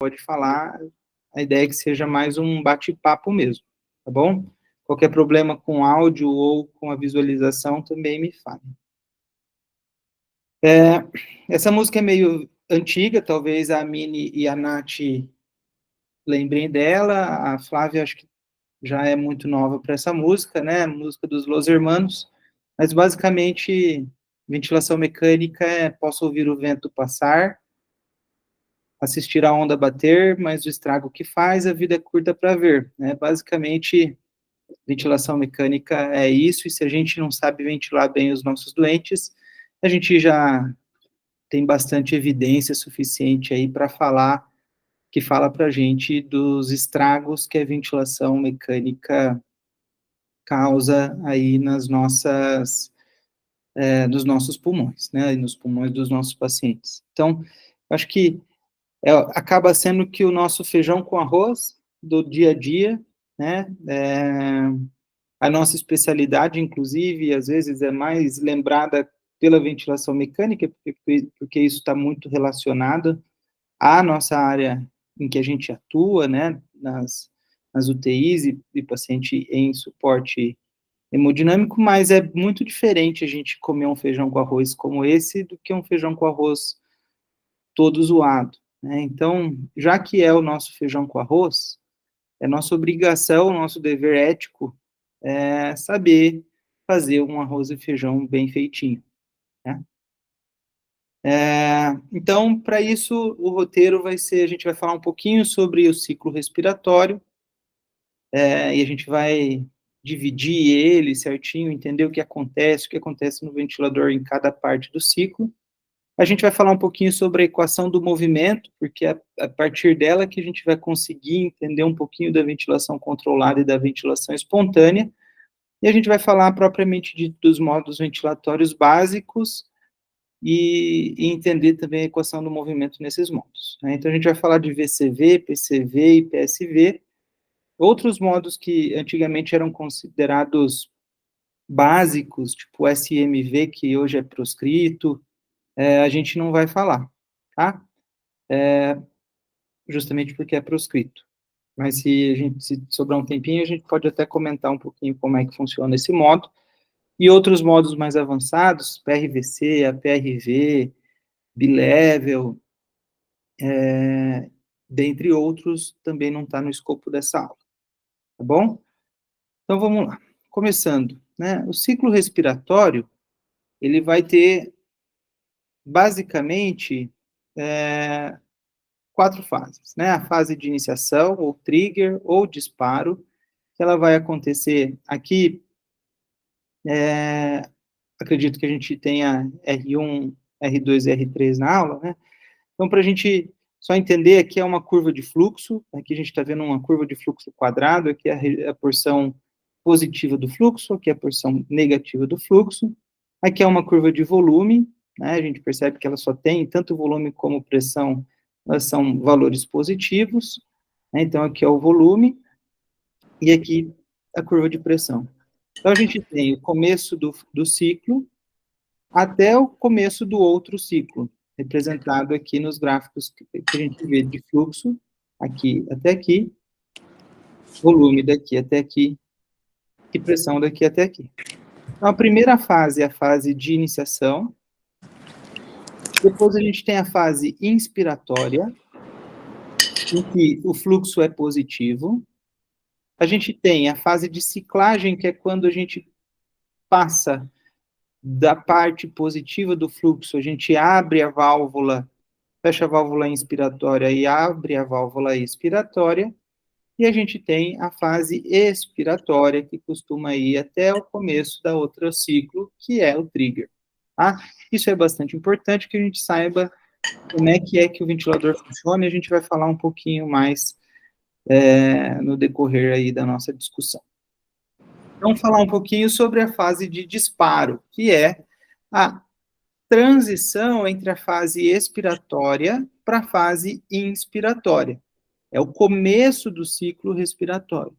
pode falar, a ideia é que seja mais um bate-papo mesmo, tá bom? Qualquer problema com áudio ou com a visualização, também me fale. Essa música é meio antiga, talvez a Mini e a Nath lembrem dela, a Flávia acho que já é muito nova para essa música, né? Música dos Los Hermanos, mas basicamente, ventilação mecânica é posso ouvir o vento passar, assistir a onda bater, mas o estrago que faz, a vida é curta para ver, né? Basicamente, ventilação mecânica é isso, e se a gente não sabe ventilar bem os nossos doentes, a gente já tem bastante evidência suficiente aí para falar, que fala para a gente dos estragos que a ventilação mecânica causa aí nas nossas, nos nossos pulmões, né, e nos pulmões dos nossos pacientes. Então, acho que acaba sendo que o nosso feijão com arroz do dia a dia, né, a nossa especialidade, inclusive, às vezes é mais lembrada pela ventilação mecânica, porque isso está muito relacionado à nossa área em que a gente atua, né, nas UTIs e paciente em suporte hemodinâmico, mas é muito diferente a gente comer um feijão com arroz como esse do que um feijão com arroz todo zoado, né? Então, já que é o nosso feijão com arroz, é nossa obrigação, nosso dever ético saber fazer um arroz e feijão bem feitinho, né? Então, para isso, o roteiro vai ser, a gente vai falar um pouquinho sobre o ciclo respiratório, e a gente vai dividir ele certinho, entender o que acontece no ventilador em cada parte do ciclo. A gente vai falar um pouquinho sobre a equação do movimento, porque é a partir dela que a gente vai conseguir entender um pouquinho da ventilação controlada e da ventilação espontânea, e a gente vai falar propriamente dos modos ventilatórios básicos e entender também a equação do movimento nesses modos, né? Então, a gente vai falar de VCV, PCV e PSV, outros modos que antigamente eram considerados básicos, tipo SMV, que hoje é proscrito, a gente não vai falar, tá? Justamente porque é proscrito. Mas se sobrar um tempinho, a gente pode até comentar um pouquinho como é que funciona esse modo. E outros modos mais avançados, PRVC, APRV, Bilevel, dentre outros, também não está no escopo dessa aula, tá bom? Então, vamos lá. Começando, né? O ciclo respiratório, ele vai ter, basicamente, 4 fases, né? A fase de iniciação, ou trigger, ou disparo, que ela vai acontecer aqui, acredito que a gente tenha R1, R2 e R3 na aula, né? Então, para a gente só entender, aqui é uma curva de fluxo, aqui a gente está vendo uma curva de fluxo quadrado, aqui é a porção positiva do fluxo, aqui é a porção negativa do fluxo, aqui é uma curva de volume, né? A gente percebe que ela só tem, tanto volume como pressão, elas são valores positivos, né? Então, aqui é o volume, e aqui a curva de pressão. Então, a gente tem o começo do ciclo até o começo do outro ciclo, representado aqui nos gráficos que a gente vê de fluxo, aqui até aqui, volume daqui até aqui, e pressão daqui até aqui. Então, a primeira fase é a fase de iniciação, depois a gente tem a fase inspiratória, em que o fluxo é positivo, a gente tem a fase de ciclagem, que é quando a gente passa da parte positiva do fluxo, a gente abre a válvula, fecha a válvula inspiratória e abre a válvula expiratória, e a gente tem a fase expiratória, que costuma ir até o começo da outra ciclo, que é o trigger, tá? Isso é bastante importante que a gente saiba como é que o ventilador funciona, e a gente vai falar um pouquinho mais no decorrer aí da nossa discussão. Vamos falar um pouquinho sobre a fase de disparo, que é a transição entre a fase expiratória para a fase inspiratória. É o começo do ciclo respiratório.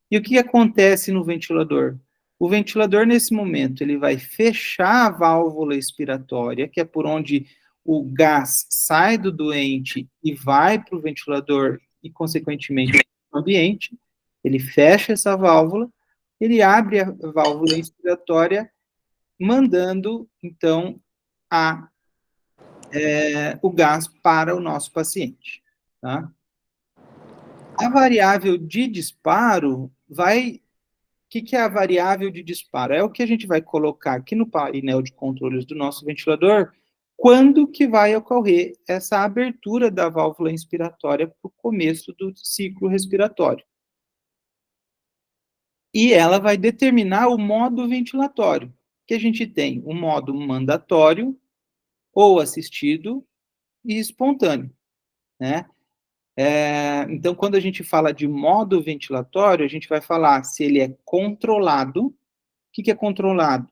E o que acontece no ventilador? O ventilador, nesse momento, ele vai fechar a válvula expiratória, que é por onde o gás sai do doente e vai para o ventilador e, consequentemente, para o ambiente, ele fecha essa válvula, ele abre a válvula inspiratória, mandando, então, o gás para o nosso paciente, tá? A variável de disparo vai... O que é a variável de disparo? É o que a gente vai colocar aqui no painel de controles do nosso ventilador, quando que vai ocorrer essa abertura da válvula inspiratória para o começo do ciclo respiratório. E ela vai determinar o modo ventilatório, que a gente tem o modo mandatório, ou assistido, e espontâneo, né? Então, quando a gente fala de modo ventilatório, a gente vai falar se ele é controlado. O que é controlado?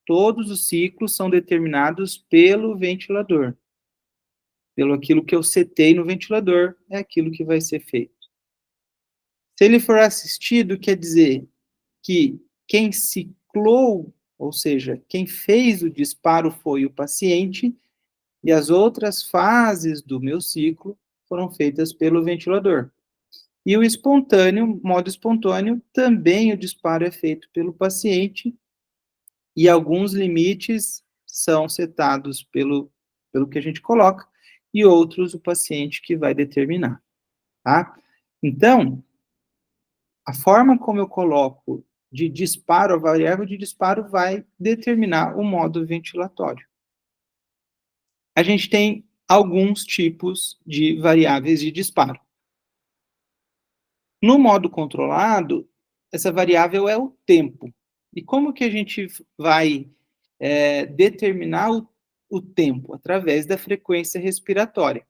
Todos os ciclos são determinados pelo ventilador. Pelo aquilo que eu setei no ventilador, é aquilo que vai ser feito. Se ele for assistido, quer dizer que quem ciclou, ou seja, quem fez o disparo foi o paciente, e as outras fases do meu ciclo foram feitas pelo ventilador. E o espontâneo, modo espontâneo, também o disparo é feito pelo paciente, e alguns limites são setados pelo que a gente coloca, e outros o paciente que vai determinar, tá? Então, a forma como eu coloco de disparo, a variável de disparo vai determinar o modo ventilatório. A gente tem alguns tipos de variáveis de disparo. No modo controlado, essa variável é o tempo. E como que a gente vai determinar o tempo? Através da frequência respiratória.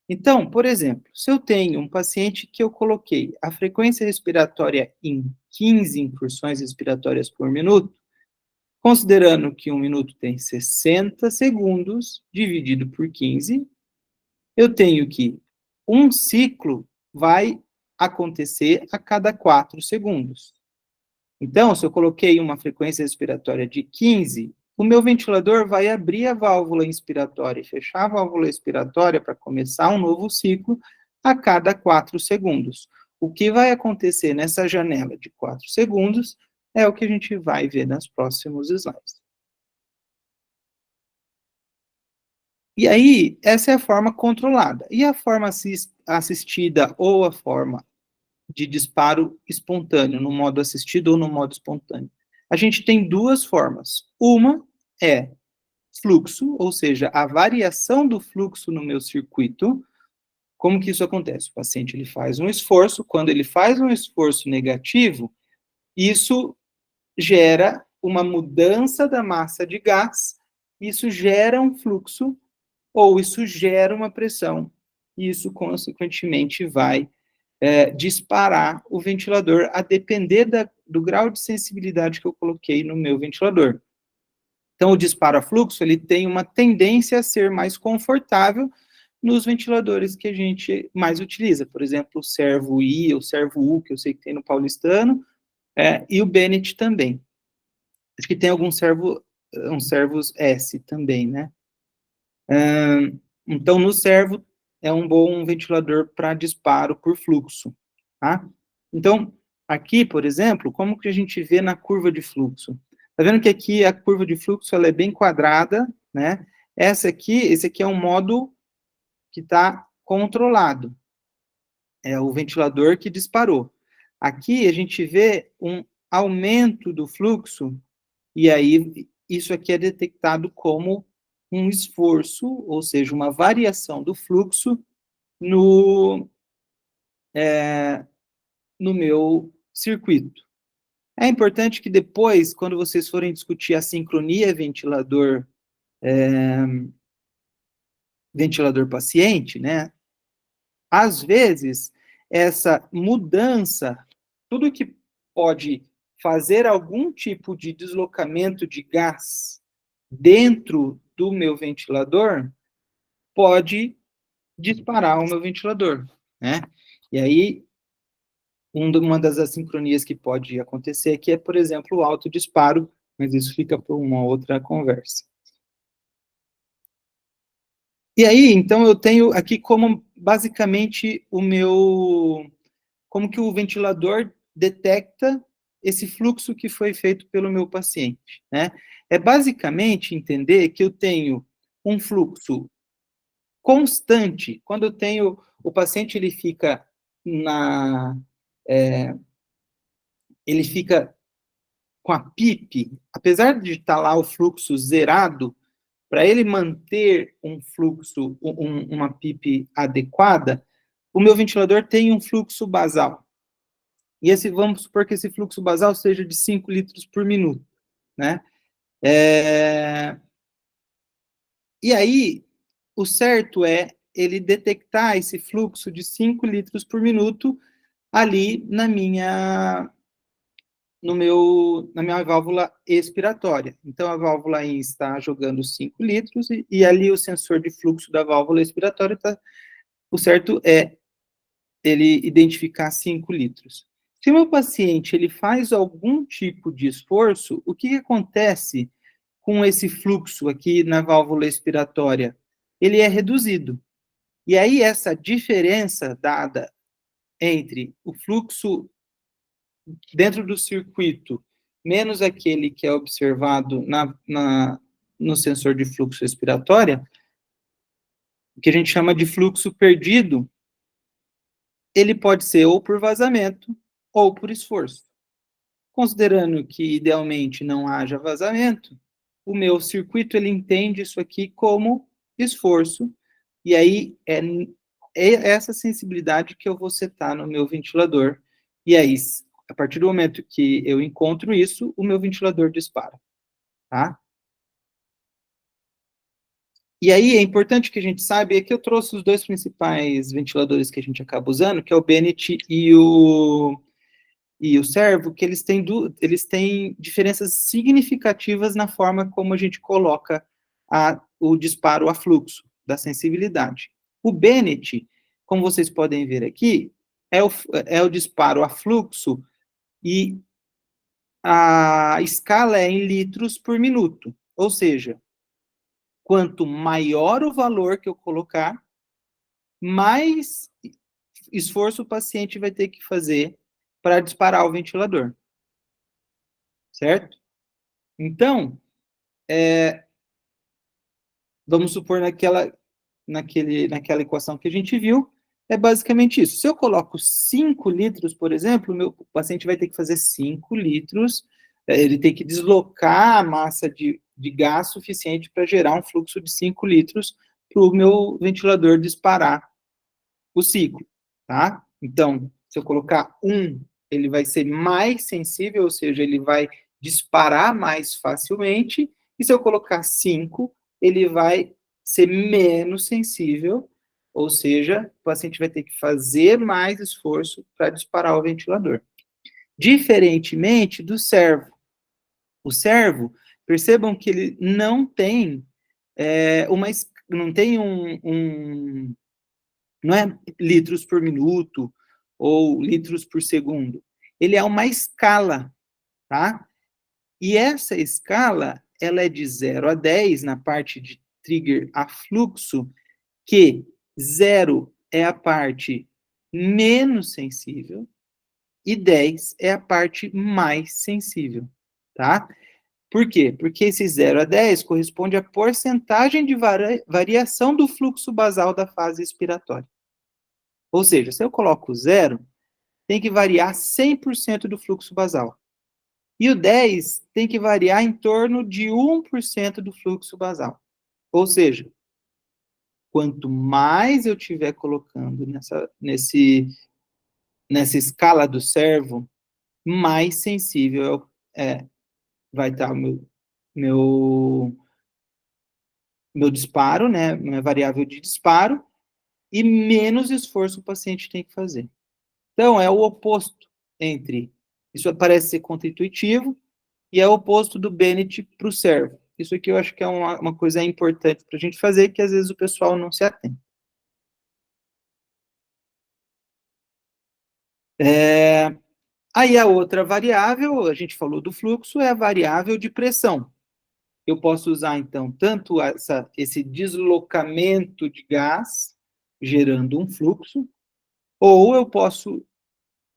Então, por exemplo, se eu tenho um paciente que eu coloquei a frequência respiratória em 15 incursões respiratórias por minuto, considerando que um minuto tem 60 segundos, dividido por 15, eu tenho que um ciclo vai acontecer a cada 4 segundos. Então, se eu coloquei uma frequência respiratória de 15, o meu ventilador vai abrir a válvula inspiratória e fechar a válvula expiratória para começar um novo ciclo a cada 4 segundos. O que vai acontecer nessa janela de 4 segundos é o que a gente vai ver nos próximos slides. E aí, essa é a forma controlada. E a forma assistida ou a forma de disparo espontâneo, no modo assistido ou no modo espontâneo? A gente tem duas formas. Uma é fluxo, ou seja, a variação do fluxo no meu circuito. Como que isso acontece? O paciente ele faz um esforço, quando ele faz um esforço negativo, isso gera uma mudança da massa de gás, isso gera um fluxo, ou isso gera uma pressão, e isso, consequentemente, vai disparar o ventilador, a depender do grau de sensibilidade que eu coloquei no meu ventilador. Então, o disparo a fluxo, ele tem uma tendência a ser mais confortável nos ventiladores que a gente mais utiliza, por exemplo, o Servo I, ou Servo U, que eu sei que tem no paulistano, e o Bennett também. Acho que tem alguns servos S também, né? Então, no servo, é um bom ventilador para disparo por fluxo, tá? Então, aqui, por exemplo, como que a gente vê na curva de fluxo? Tá vendo que aqui a curva de fluxo ela é bem quadrada, né? Esse aqui é um modo que está controlado. É o ventilador que disparou. Aqui a gente vê um aumento do fluxo, e aí isso aqui é detectado como um esforço, ou seja, uma variação do fluxo no meu circuito. É importante que depois, quando vocês forem discutir a sincronia ventilador-paciente, né, às vezes, essa mudança, tudo que pode fazer algum tipo de deslocamento de gás dentro do meu ventilador, pode disparar o meu ventilador, né? E aí, uma das assincronias que pode acontecer aqui é, por exemplo, o autodisparo, mas isso fica por uma outra conversa. E aí, então, eu tenho aqui como, basicamente, como que o ventilador detecta esse fluxo que foi feito pelo meu paciente, né? É basicamente entender que eu tenho um fluxo constante. Quando eu tenho, o paciente, é, ele fica com a PIP, apesar de estar lá o fluxo zerado, para ele manter um fluxo, uma PIP adequada, o meu ventilador tem um fluxo basal. E vamos supor que esse fluxo basal seja de 5 litros por minuto, né? E aí, o certo é ele detectar esse fluxo de 5 litros por minuto ali na minha válvula expiratória. Então, a válvula IN está jogando 5 litros e ali o sensor de fluxo da válvula expiratória está. O certo é ele identificar 5 litros. Se o meu paciente ele faz algum tipo de esforço, o que acontece com esse fluxo aqui na válvula expiratória? Ele é reduzido. E aí, essa diferença dada entre o fluxo dentro do circuito menos aquele que é observado no sensor de fluxo expiratória, que a gente chama de fluxo perdido, ele pode ser ou por vazamento ou por esforço. Considerando que idealmente não haja vazamento, o meu circuito ele entende isso aqui como esforço, e aí é essa sensibilidade que eu vou setar no meu ventilador, e aí, a partir do momento que eu encontro isso, o meu ventilador dispara, tá? E aí é importante que a gente saiba, e aqui eu trouxe os dois principais ventiladores que a gente acaba usando, que é o Bennett e o Servo, que eles têm diferenças significativas na forma como a gente coloca o disparo a fluxo, da sensibilidade. O Bennett, como vocês podem ver aqui, é o disparo a fluxo e a escala é em litros por minuto. Ou seja, quanto maior o valor que eu colocar, mais esforço o paciente vai ter que fazer para disparar o ventilador. Certo? Então, vamos supor naquela equação que a gente viu, é basicamente isso. Se eu coloco 5 litros, por exemplo, o meu paciente vai ter que fazer 5 litros, ele tem que deslocar a massa de gás suficiente para gerar um fluxo de 5 litros para o meu ventilador disparar o ciclo, tá? Então, se eu colocar 1, ele vai ser mais sensível, ou seja, ele vai disparar mais facilmente, e se eu colocar 5, ele vai ser menos sensível, ou seja, o paciente vai ter que fazer mais esforço para disparar o ventilador. Diferentemente do servo. O servo, percebam que ele não tem não tem não é litros por minuto ou litros por segundo. Ele é uma escala, tá? E essa escala, ela é de 0 a 10 na parte de trigger a fluxo, que 0 é a parte menos sensível e 10 é a parte mais sensível, tá? Por quê? Porque esse 0 a 10 corresponde à porcentagem de variação do fluxo basal da fase expiratória. Ou seja, se eu coloco 0, tem que variar 100% do fluxo basal. E o 10 tem que variar em torno de 1% do fluxo basal. Ou seja, quanto mais eu estiver colocando nessa escala do servo, mais sensível vai estar meu, meu disparo, né, minha variável de disparo, e menos esforço o paciente tem que fazer. Então, é o oposto entre, isso parece ser contra-intuitivo, e é o oposto do Bennett para o servo. Isso aqui eu acho que é uma coisa importante para a gente fazer, que às vezes o pessoal não se atém. Aí a outra variável, a gente falou do fluxo, é a variável de pressão. eu posso usar, então, tanto esse deslocamento de gás, gerando um fluxo, ou eu posso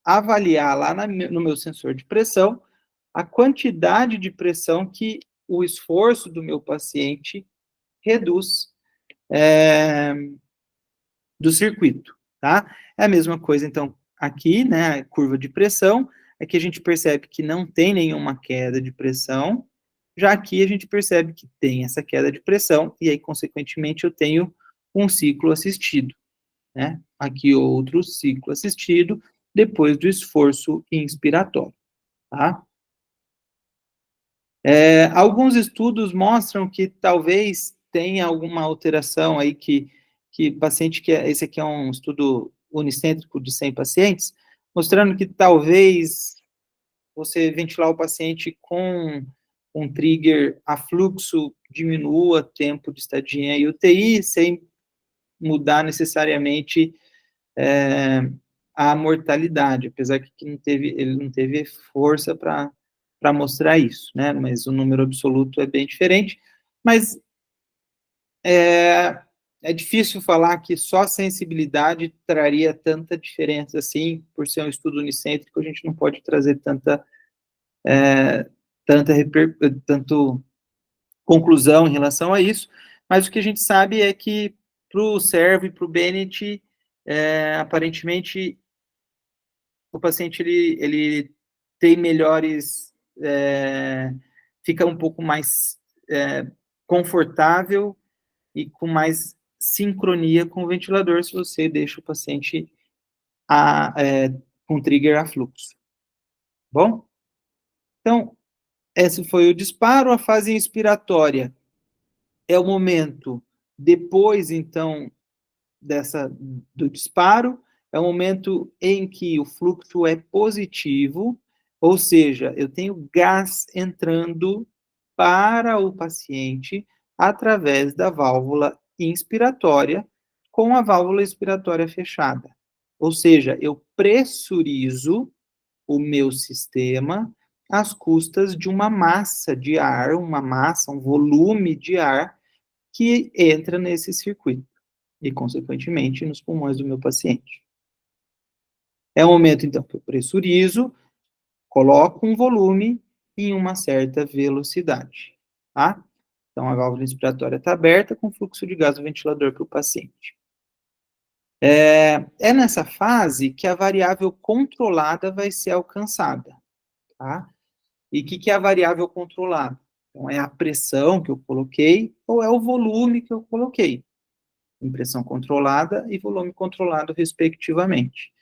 avaliar lá no meu sensor de pressão a quantidade de pressão que o esforço do meu paciente reduz do circuito, tá? É a mesma coisa, então, aqui, né, a curva de pressão, aqui a gente percebe que não tem nenhuma queda de pressão, já aqui a gente percebe que tem essa queda de pressão, e aí, consequentemente, eu tenho um ciclo assistido, né? Aqui outro ciclo assistido, depois do esforço inspiratório, tá? Alguns estudos mostram que talvez tenha alguma alteração aí que paciente esse aqui é um estudo unicêntrico de 100 pacientes, mostrando que talvez você ventilar o paciente com um trigger a fluxo diminua tempo de estadia em UTI, sem mudar necessariamente a mortalidade, apesar que ele não teve força para mostrar isso, né? Mas o número absoluto é bem diferente. Mas é difícil falar que só a sensibilidade traria tanta diferença assim, por ser um estudo unicêntrico, a gente não pode trazer tanto conclusão em relação a isso, mas o que a gente sabe é que para o Servo e para o Bennett, aparentemente, o paciente ele tem melhores, fica um pouco mais confortável e com mais sincronia com o ventilador se você deixa o paciente com trigger a fluxo. Bom? Então, esse foi o disparo, a fase inspiratória é o momento depois, então, do disparo, é o momento em que o fluxo é positivo, ou seja, eu tenho gás entrando para o paciente através da válvula inspiratória, com a válvula expiratória fechada. Ou seja, eu pressurizo o meu sistema às custas de uma massa de ar, um volume de ar que entra nesse circuito e, consequentemente, nos pulmões do meu paciente. É o momento, então, que eu pressurizo, coloco um volume em uma certa velocidade, tá? Então, a válvula inspiratória está aberta com fluxo de gás do ventilador para o paciente. É nessa fase que a variável controlada vai ser alcançada, tá? E o que é a variável controlada? Então, é a pressão que eu coloquei ou é o volume que eu coloquei. Pressão controlada e volume controlado, respectivamente.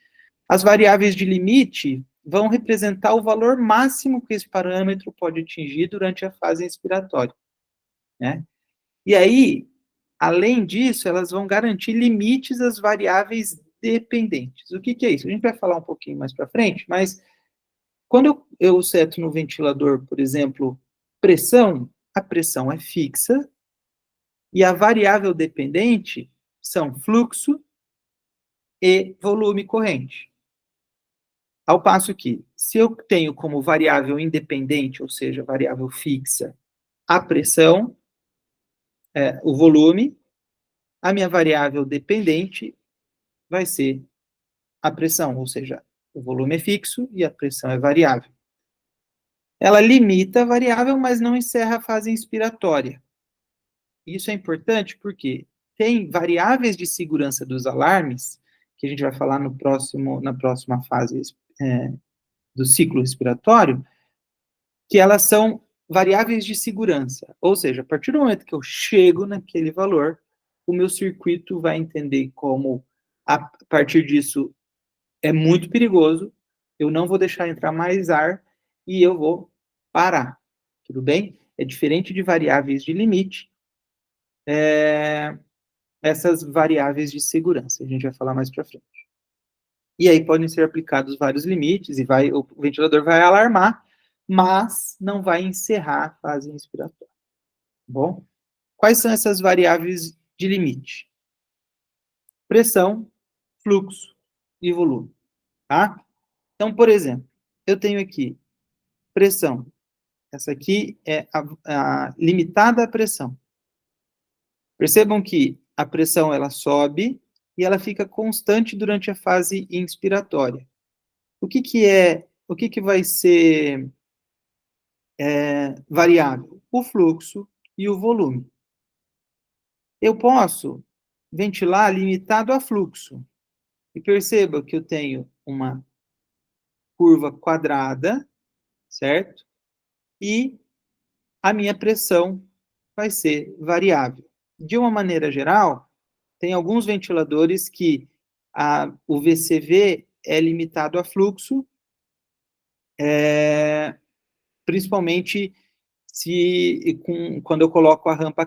As variáveis de limite vão representar o valor máximo que esse parâmetro pode atingir durante a fase inspiratória, né? E aí, além disso, elas vão garantir limites às variáveis dependentes. O que é isso? A gente vai falar um pouquinho mais para frente, mas quando eu seto no ventilador, por exemplo, pressão, a pressão é fixa e a variável dependente são fluxo e volume corrente. Ao passo que, se eu tenho como variável independente, ou seja, variável fixa, a pressão, o volume, a minha variável dependente vai ser a pressão, ou seja, o volume é fixo e a pressão é variável. Ela limita a variável, mas não encerra a fase inspiratória. Isso é importante porque tem variáveis de segurança dos alarmes, que a gente vai falar na próxima fase do ciclo respiratório, que elas são variáveis de segurança. Ou seja, a partir do momento que eu chego naquele valor, o meu circuito vai entender como, a partir disso, é muito perigoso, eu não vou deixar entrar mais ar e eu vou parar. Tudo bem? É diferente de variáveis de limite, essas variáveis de segurança. A gente vai falar mais para frente. E aí podem ser aplicados vários limites e o ventilador vai alarmar, mas não vai encerrar a fase inspiratória. Bom, quais são essas variáveis de limite? Pressão, fluxo e volume, tá? Então, por exemplo, eu tenho aqui pressão. Essa aqui é a limitada à pressão. Percebam que a pressão ela sobe e ela fica constante durante a fase inspiratória. O que vai ser variável? O fluxo e o volume. Eu posso ventilar limitado a fluxo. E perceba que eu tenho uma curva quadrada, certo? E a minha pressão vai ser variável. De uma maneira geral, tem alguns ventiladores que o VCV é limitado a fluxo, principalmente quando eu coloco a rampa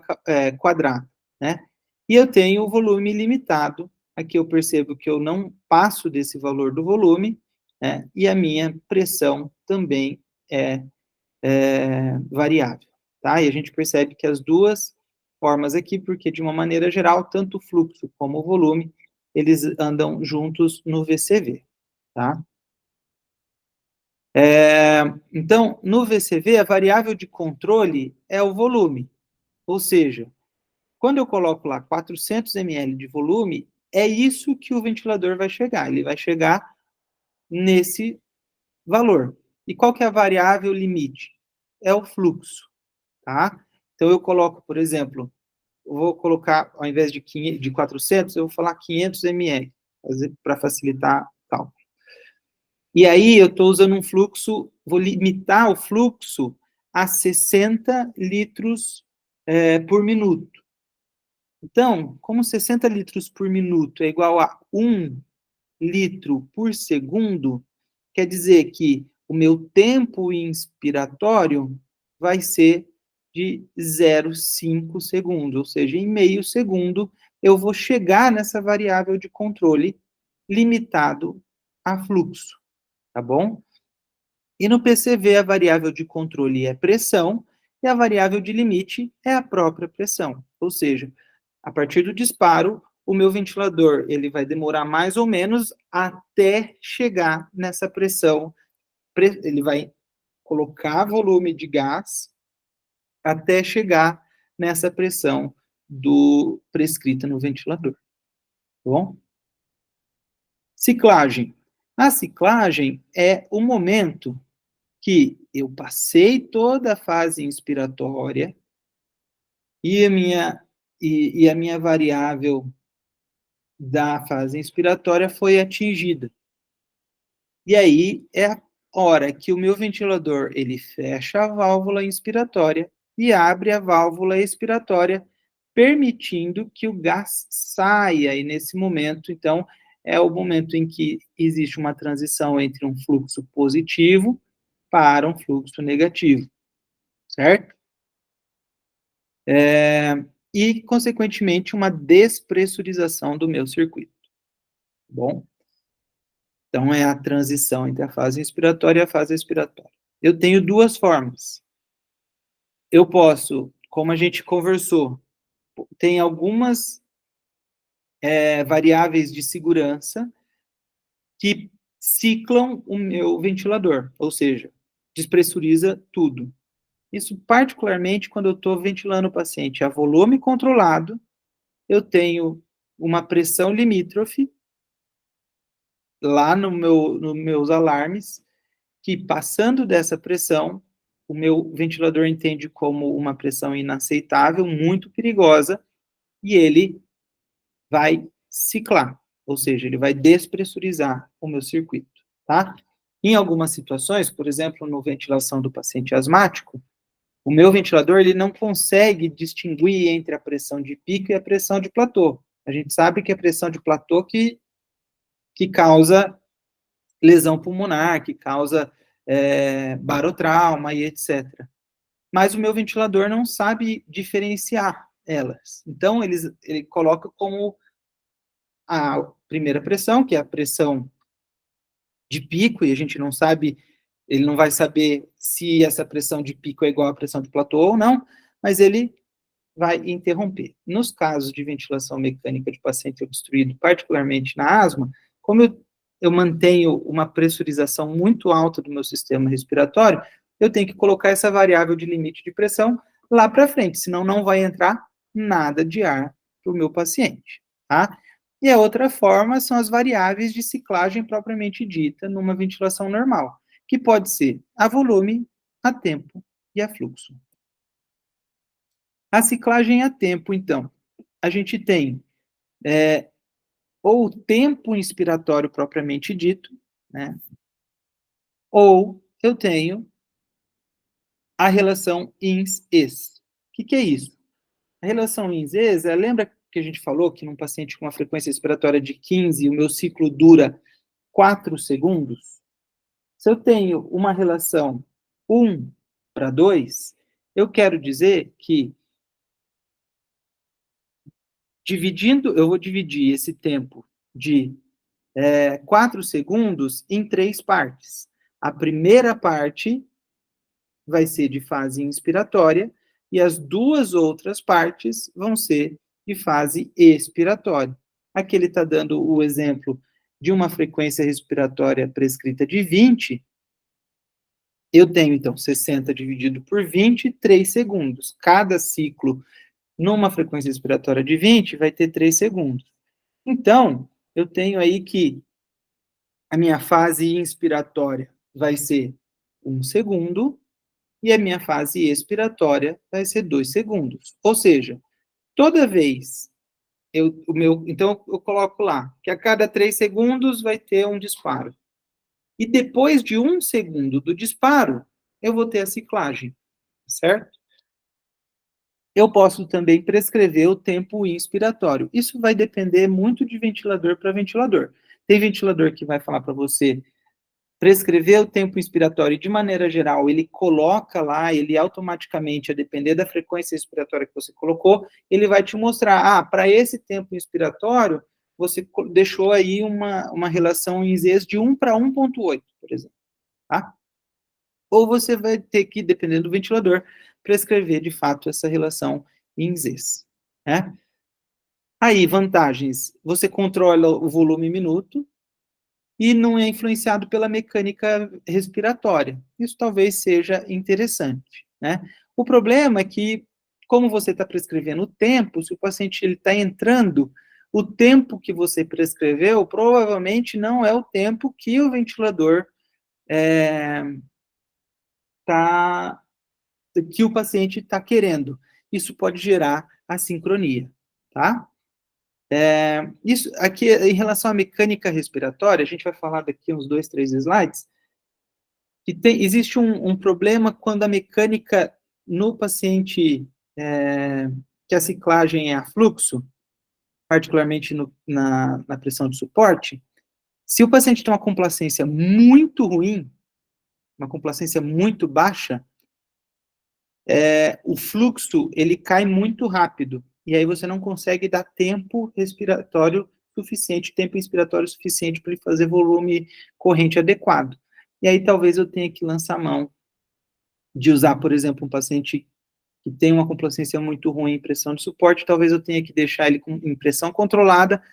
quadrada, né? E eu tenho o volume limitado. Aqui eu percebo que eu não passo desse valor do volume, né? E a minha pressão também é variável, tá? E a gente percebe que as duas formas aqui, porque de uma maneira geral, tanto o fluxo como o volume, eles andam juntos no VCV, tá? Então, no VCV, a variável de controle é o volume, ou seja, quando eu coloco lá 400 ml de volume, é isso que o ventilador vai chegar, ele vai chegar nesse valor. E qual que é a variável limite? É o fluxo, tá? Então, eu coloco, por exemplo, eu vou colocar, ao invés de 400, eu vou falar 500 ml, para facilitar o cálculo. E aí, eu estou usando um fluxo, vou limitar o fluxo a 60 litros por minuto. Então, como 60 litros por minuto é igual a 1 litro por segundo, quer dizer que o meu tempo inspiratório vai ser de 0,5 segundos, ou seja, em meio segundo eu vou chegar nessa variável de controle limitado a fluxo, tá bom? E no PCV a variável de controle é pressão e a variável de limite é a própria pressão, ou seja, a partir do disparo, o meu ventilador ele vai demorar mais ou menos até chegar nessa pressão. Ele vai colocar volume de gás até chegar nessa pressão prescrita no ventilador. Tá bom? Ciclagem. A ciclagem é o momento que eu passei toda a fase inspiratória e a minha variável da fase inspiratória foi atingida. E aí é a hora que o meu ventilador ele fecha a válvula inspiratória e abre a válvula expiratória, permitindo que o gás saia. E nesse momento, então, é o momento em que existe uma transição entre um fluxo positivo para um fluxo negativo, certo? E, consequentemente, uma despressurização do meu circuito. Bom? Então, é a transição entre a fase inspiratória e a fase expiratória. Eu tenho duas formas. Eu posso, como a gente conversou, tem algumas variáveis de segurança que ciclam o meu ventilador, ou seja, despressuriza tudo. Isso particularmente quando eu estou ventilando o paciente a volume controlado, eu tenho uma pressão limítrofe lá nos meus alarmes, que passando dessa pressão, o meu ventilador entende como uma pressão inaceitável, muito perigosa, e ele vai ciclar, ou seja, ele vai despressurizar o meu circuito, tá? Em algumas situações, por exemplo, no ventilação do paciente asmático, o meu ventilador ele não consegue distinguir entre a pressão de pico e a pressão de platô. A gente sabe que é a pressão de platô que causa lesão pulmonar, que causa barotrauma e etc. Mas o meu ventilador não sabe diferenciar elas. Então, ele coloca como a primeira pressão, que é a pressão de pico, e a gente não sabe, ele não vai saber se essa pressão de pico é igual à pressão de platô ou não, mas ele vai interromper. Nos casos de ventilação mecânica de paciente obstruído, particularmente na asma, como eu mantenho uma pressurização muito alta do meu sistema respiratório, eu tenho que colocar essa variável de limite de pressão lá para frente, senão não vai entrar nada de ar para o meu paciente, tá? E a outra forma são as variáveis de ciclagem propriamente dita numa ventilação normal, que pode ser a volume, a tempo e a fluxo. A ciclagem a tempo, então, a gente tem ou o tempo inspiratório propriamente dito, né? Ou eu tenho a relação ins-ex. O que é isso? A relação ins-ex, lembra que a gente falou que num paciente com uma frequência respiratória de 15, o meu ciclo dura 4 segundos? Se eu tenho uma relação 1:2, eu quero dizer que eu vou dividir esse tempo de 4 segundos em 3 partes. A primeira parte vai ser de fase inspiratória e as 2 outras partes vão ser de fase expiratória. Aqui ele está dando o exemplo de uma frequência respiratória prescrita de 20. Eu tenho, então, 60 dividido por 20, 3 segundos. Cada ciclo numa frequência respiratória de 20 vai ter 3 segundos. Então, eu tenho aí que a minha fase inspiratória vai ser 1 segundo e a minha fase expiratória vai ser 2 segundos. Ou seja, toda vez então eu coloco lá que a cada 3 segundos vai ter um disparo. E depois de 1 segundo do disparo, eu vou ter a ciclagem, certo? Eu posso também prescrever o tempo inspiratório. Isso vai depender muito de ventilador para ventilador. Tem ventilador que vai falar para você prescrever o tempo inspiratório, e de maneira geral, ele coloca lá, ele automaticamente, a depender da frequência respiratória que você colocou, ele vai te mostrar, para esse tempo inspiratório, você deixou aí uma relação em Zs de 1:1.8, por exemplo, tá? Ou você vai ter que, dependendo do ventilador, prescrever, de fato, essa relação em Zs, né? Aí, vantagens, você controla o volume minuto, e não é influenciado pela mecânica respiratória. Isso talvez seja interessante, né? O problema é que, como você está prescrevendo o tempo, se o paciente está entrando, o tempo que você prescreveu provavelmente não é o tempo que o ventilador que o paciente está querendo. Isso pode gerar assincronia, tá? Isso aqui, em relação à mecânica respiratória, a gente vai falar daqui uns 2, 3 slides, que existe um problema quando a mecânica no paciente, que a ciclagem é a fluxo, particularmente na pressão de suporte, se o paciente tem uma complacência muito ruim, uma complacência muito baixa, o fluxo, ele cai muito rápido, e aí você não consegue dar tempo respiratório suficiente, tempo inspiratório suficiente para ele fazer volume corrente adequado. E aí talvez eu tenha que lançar mão de usar, por exemplo, um paciente que tem uma complacência muito ruim em pressão de suporte, talvez eu tenha que deixar ele em pressão controlada,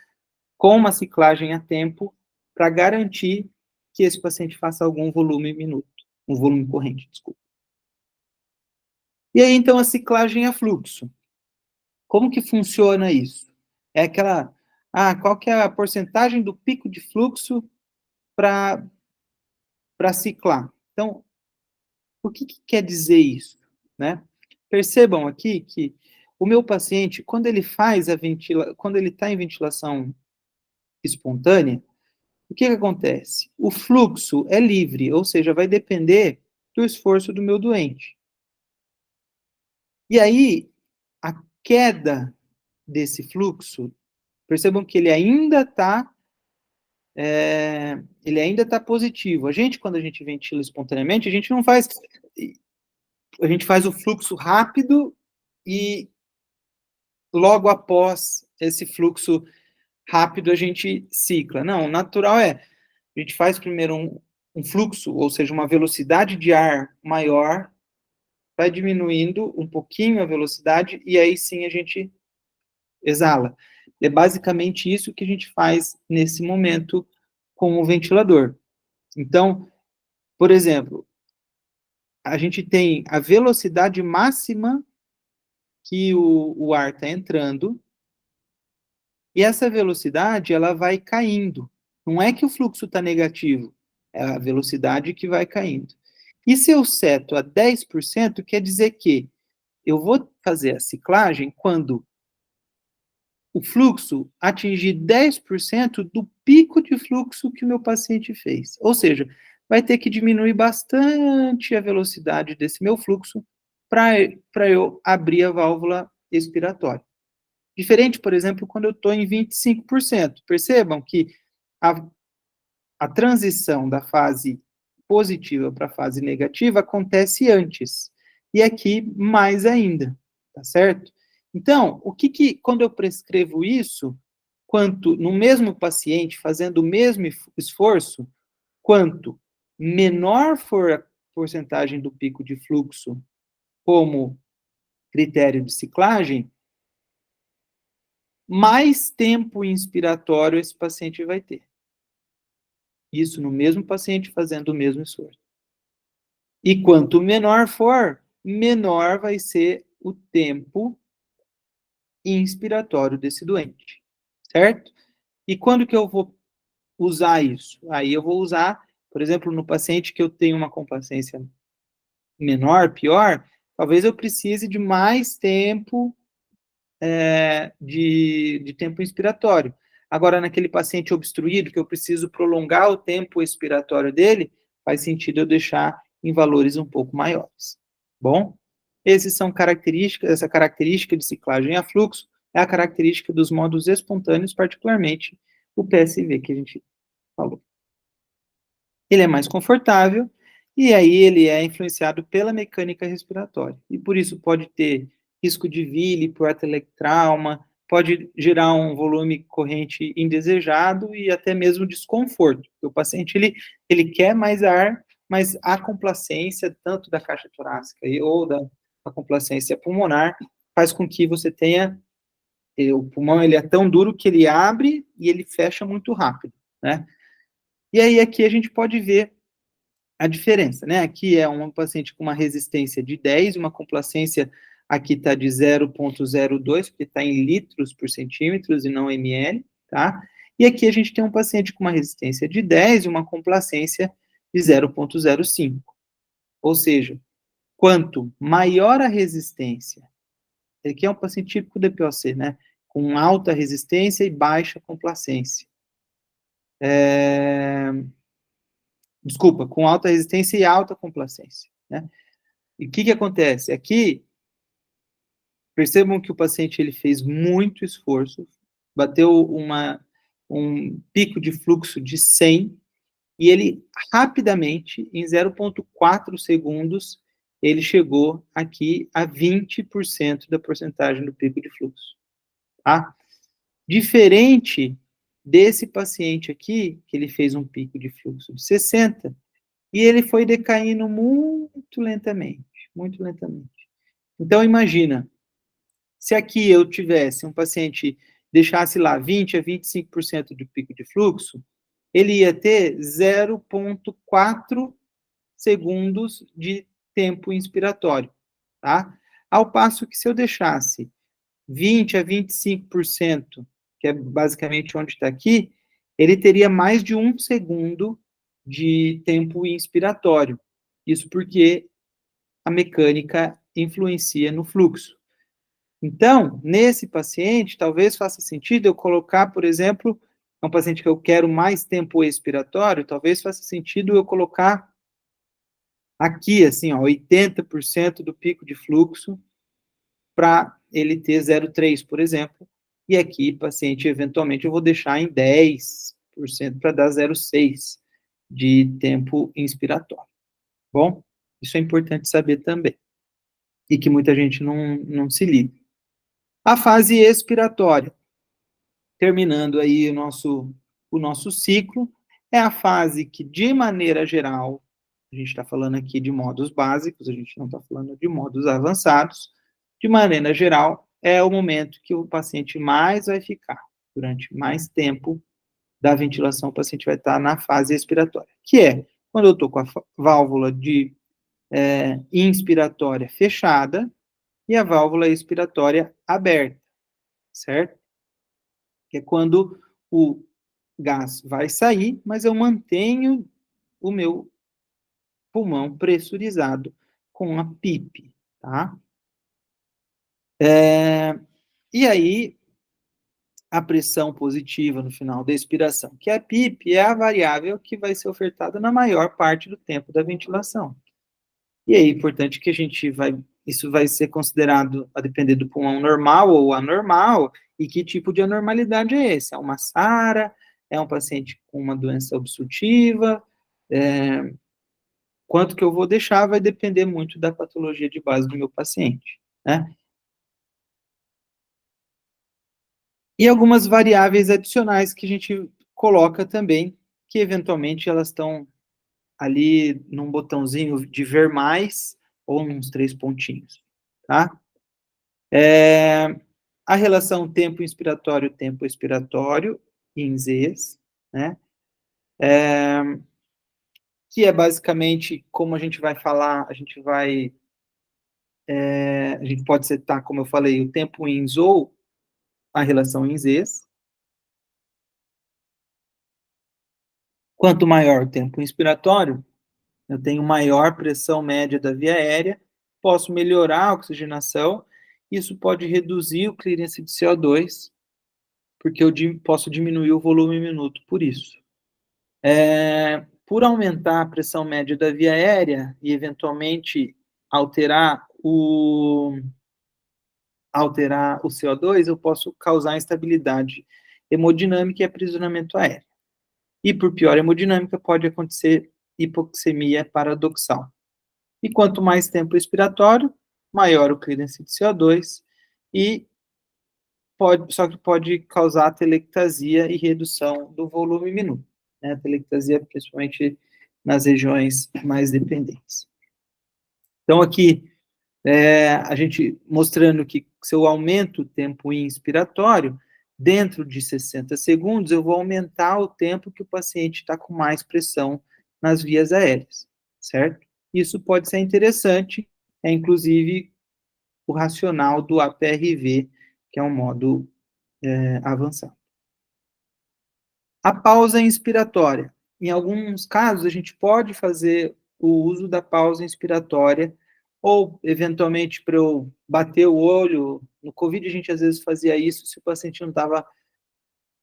com uma ciclagem a tempo, para garantir que esse paciente faça algum volume minuto, um volume corrente, desculpa. E aí, então, a ciclagem a fluxo. Como que funciona isso? É aquela, qual que é a porcentagem do pico de fluxo para ciclar? Então, o que quer dizer isso, né? Percebam aqui que o meu paciente, quando ele quando ele está em ventilação espontânea, o que acontece? O fluxo é livre, ou seja, vai depender do esforço do meu doente. E aí, a queda desse fluxo, percebam que ele ainda está positivo. Quando a gente ventila espontaneamente, a gente faz o fluxo rápido e logo após esse fluxo rápido a gente cicla. Não, o natural a gente faz primeiro um fluxo, ou seja, uma velocidade de ar maior, vai diminuindo um pouquinho a velocidade e aí sim a gente exala. É basicamente isso que a gente faz nesse momento com o ventilador. Então, por exemplo, a gente tem a velocidade máxima que o ar está entrando, e essa velocidade ela vai caindo. Não é que o fluxo está negativo, é a velocidade que vai caindo. E se eu seto a 10%, quer dizer que eu vou fazer a ciclagem quando o fluxo atingir 10% do pico de fluxo que o meu paciente fez. Ou seja, vai ter que diminuir bastante a velocidade desse meu fluxo para eu abrir a válvula expiratória. Diferente, por exemplo, quando eu estou em 25%. Percebam que a, a transição da fase positiva para a fase negativa acontece antes. E aqui, mais ainda, tá certo? Então, quando eu prescrevo isso, quanto no mesmo paciente, fazendo o mesmo esforço, quanto menor for a porcentagem do pico de fluxo como critério de ciclagem, mais tempo inspiratório esse paciente vai ter. Isso no mesmo paciente fazendo o mesmo esforço. E quanto menor for, menor vai ser o tempo inspiratório desse doente, certo? E quando que eu vou usar isso? Aí eu vou usar, por exemplo, no paciente que eu tenho uma complacência menor, pior, talvez eu precise de mais tempo de tempo inspiratório. Agora, naquele paciente obstruído, que eu preciso prolongar o tempo expiratório dele, faz sentido eu deixar em valores um pouco maiores. Bom, essas são características, essa característica de ciclagem a fluxo é a característica dos modos espontâneos, particularmente o PSV que a gente falou. Ele é mais confortável, e aí ele é influenciado pela mecânica respiratória. E por isso pode ter risco de Ville por atelectrauma, pode gerar um volume corrente indesejado e até mesmo desconforto. O paciente ele quer mais ar, mas a complacência, tanto da caixa torácica ou da complacência pulmonar, faz com que você tenha, o pulmão ele é tão duro que ele abre e ele fecha muito rápido, né? E aí aqui a gente pode ver a diferença, né? Aqui é um paciente com uma resistência de 10, uma complacência aqui está de 0,02, porque está em litros por centímetros e não ml, tá? E aqui a gente tem um paciente com uma resistência de 10 e uma complacência de 0,05. Ou seja, quanto maior a resistência, aqui é um paciente típico do POC, né? Com alta resistência e baixa complacência. Desculpa, com alta resistência e alta complacência, né? E o que acontece? Aqui, percebam que o paciente ele fez muito esforço, bateu um pico de fluxo de 100, e ele rapidamente, em 0,4 segundos, ele chegou aqui a 20% da porcentagem do pico de fluxo, tá? Diferente desse paciente aqui, que ele fez um pico de fluxo de 60, e ele foi decaindo muito lentamente, muito lentamente. Então, imagina, se aqui eu tivesse um paciente, deixasse lá 20 a 25% de pico de fluxo, ele ia ter 0,4 segundos de tempo inspiratório, tá? Ao passo que se eu deixasse 20 a 25%, que é basicamente onde está aqui, ele teria mais de 1 segundo de tempo inspiratório. Isso porque a mecânica influencia no fluxo. Então, nesse paciente, talvez faça sentido eu colocar, por exemplo, é um paciente que eu quero mais tempo expiratório, talvez faça sentido eu colocar aqui, assim, ó, 80% do pico de fluxo para ele ter 0,3, por exemplo, e aqui, paciente, eventualmente, eu vou deixar em 10% para dar 0,6 de tempo inspiratório. Bom, isso é importante saber também, e que muita gente não se liga. A fase expiratória, terminando aí o nosso ciclo, é a fase que, de maneira geral, a gente está falando aqui de modos básicos, a gente não está falando de modos avançados, de maneira geral, é o momento que o paciente mais vai ficar, durante mais tempo da ventilação, o paciente vai estar na fase expiratória, que é quando eu estou com a válvula de inspiratória fechada e a válvula expiratória aberta, certo? Que é quando o gás vai sair, mas eu mantenho o meu pulmão pressurizado com a PIP, tá? E aí, a pressão positiva no final da expiração, que a PIP é a variável que vai ser ofertada na maior parte do tempo da ventilação. E é importante que isso vai ser considerado a depender do pulmão normal ou anormal, e que tipo de anormalidade é esse? É uma SARA? É um paciente com uma doença obstrutiva? Quanto que eu vou deixar vai depender muito da patologia de base do meu paciente, né? E algumas variáveis adicionais que a gente coloca também, que eventualmente elas estão ali num botãozinho de ver mais, ou uns 3 pontinhos, tá? A relação tempo inspiratório, tempo expiratório, em Zs, né? Que é basicamente, como a gente vai falar, a gente pode setar, como eu falei, o tempo em ou a relação em Zs. Quanto maior o tempo inspiratório, eu tenho maior pressão média da via aérea, posso melhorar a oxigenação, isso pode reduzir o clearance de CO2, porque eu posso diminuir o volume minuto por isso. Por aumentar a pressão média da via aérea e, eventualmente, alterar o CO2, eu posso causar instabilidade hemodinâmica e aprisionamento aéreo. E, por pior hemodinâmica, pode acontecer hipoxemia paradoxal. E quanto mais tempo expiratório, maior o clearance de CO2 e só que pode causar telectasia e redução do volume minuto, né? Telectasia principalmente nas regiões mais dependentes. Então, aqui, a gente mostrando que se eu aumento o tempo inspiratório, dentro de 60 segundos, eu vou aumentar o tempo que o paciente está com mais pressão nas vias aéreas, certo? Isso pode ser interessante, inclusive o racional do APRV, que é um modo avançado. A pausa inspiratória. Em alguns casos, a gente pode fazer o uso da pausa inspiratória, ou, eventualmente, para eu bater o olho. No COVID, a gente às vezes fazia isso se o paciente não estava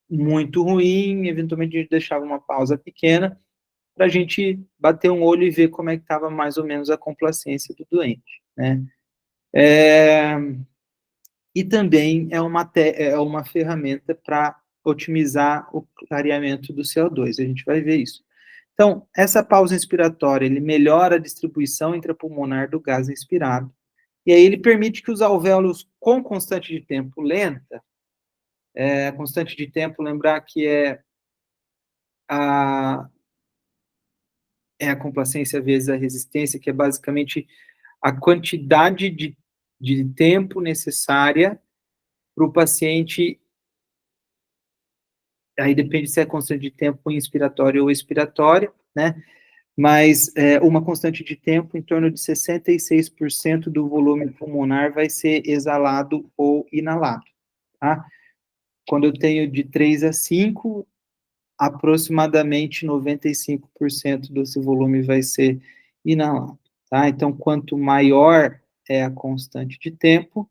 muito ruim, eventualmente a gente deixava uma pausa pequena para a gente bater um olho e ver como é que estava mais ou menos a complacência do doente, né? E também é uma ferramenta para otimizar o clareamento do CO2, a gente vai ver isso. Então, essa pausa inspiratória, ele melhora a distribuição intrapulmonar do gás inspirado, e aí ele permite que os alvéolos com constante de tempo lenta, constante de tempo, lembrar que a, é a complacência vezes a resistência, que é basicamente a quantidade de tempo necessária para o paciente. Aí depende se é constante de tempo inspiratória ou expiratória, né? Mas uma constante de tempo em torno de 66% do volume pulmonar vai ser exalado ou inalado, tá? Quando eu tenho de 3 a 5, aproximadamente 95% desse volume vai ser inalado, tá? Então, quanto maior é a constante de tempo,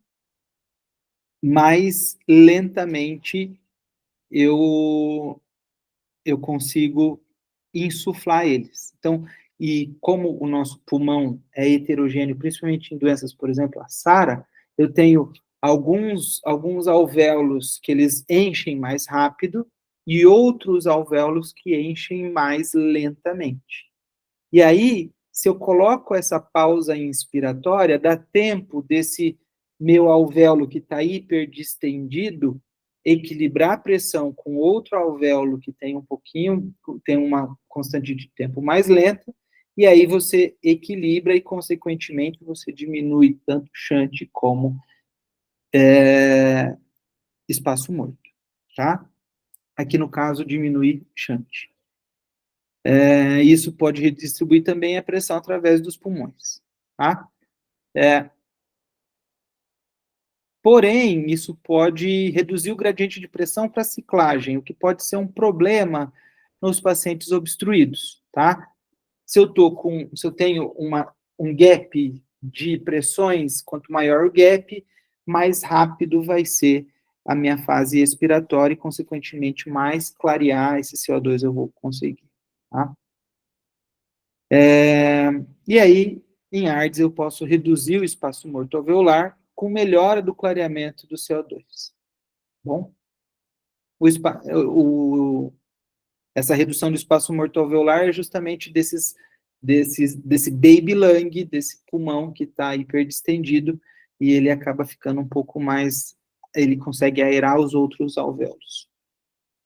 mais lentamente eu consigo insuflar eles. Então, e como o nosso pulmão é heterogêneo, principalmente em doenças, por exemplo, a SARA, eu tenho alguns alvéolos que eles enchem mais rápido e outros alvéolos que enchem mais lentamente. E aí, se eu coloco essa pausa inspiratória, dá tempo desse meu alvéolo que está hiperdistendido equilibrar a pressão com outro alvéolo que tem uma constante de tempo mais lenta, e aí você equilibra e, consequentemente, você diminui tanto shunt como espaço morto, tá? Aqui no caso, diminui shunt. Isso pode redistribuir também a pressão através dos pulmões. tá? É, porém, isso pode reduzir o gradiente de pressão para ciclagem, o que pode ser um problema nos pacientes obstruídos, tá? Se eu tenho um gap de pressões, quanto maior o gap, mais rápido vai ser a minha fase expiratória e, consequentemente, mais clarear esse CO2 eu vou conseguir, tá? E aí, em ARDS, eu posso reduzir o espaço morto alveolar com melhora do clareamento do CO2. Bom, o, essa redução do espaço morto alveolar é justamente desse baby lung, desse pulmão que está hiperdistendido, e ele acaba ficando um pouco mais, ele consegue aerar os outros alvéolos.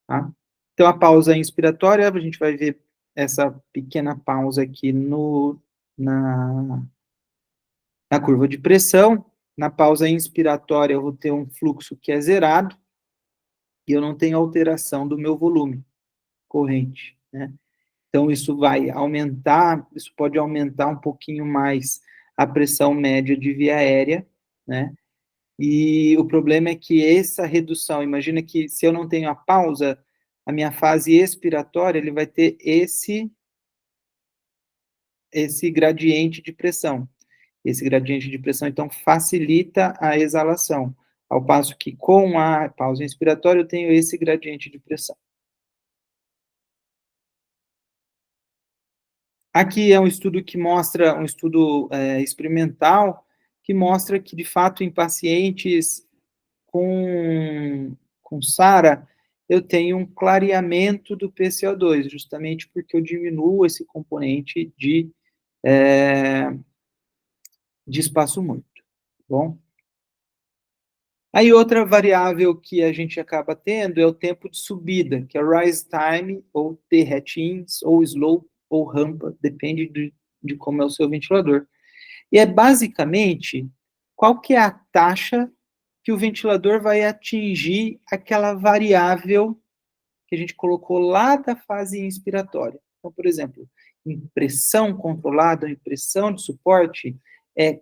Tá? Então, a pausa inspiratória, a gente vai ver essa pequena pausa aqui na, na curva de pressão. Na pausa inspiratória, eu vou ter um fluxo que é zerado, e eu não tenho alteração do meu volume corrente, né? Então, isso vai aumentar, isso pode aumentar um pouquinho mais a pressão média de via aérea, né? E o problema é que essa redução, imagina que se eu não tenho a pausa, a minha fase expiratória, ele vai ter esse gradiente de pressão. Esse gradiente de pressão, então, facilita a exalação, ao passo que com a pausa inspiratória eu tenho esse gradiente de pressão. Aqui é um estudo que mostra, um estudo experimental, que mostra que, de fato, em pacientes com SARA, eu tenho um clareamento do PCO2, justamente porque eu diminuo esse componente de espaço morto. Bom? Aí outra variável que a gente acaba tendo é o tempo de subida, que é rise time, ou T-hat-ins, ou slope, ou rampa, depende de como é o seu ventilador. E é basicamente qual que é a taxa que o ventilador vai atingir aquela variável que a gente colocou lá da fase inspiratória. Então, por exemplo, em pressão controlada, em pressão de suporte, é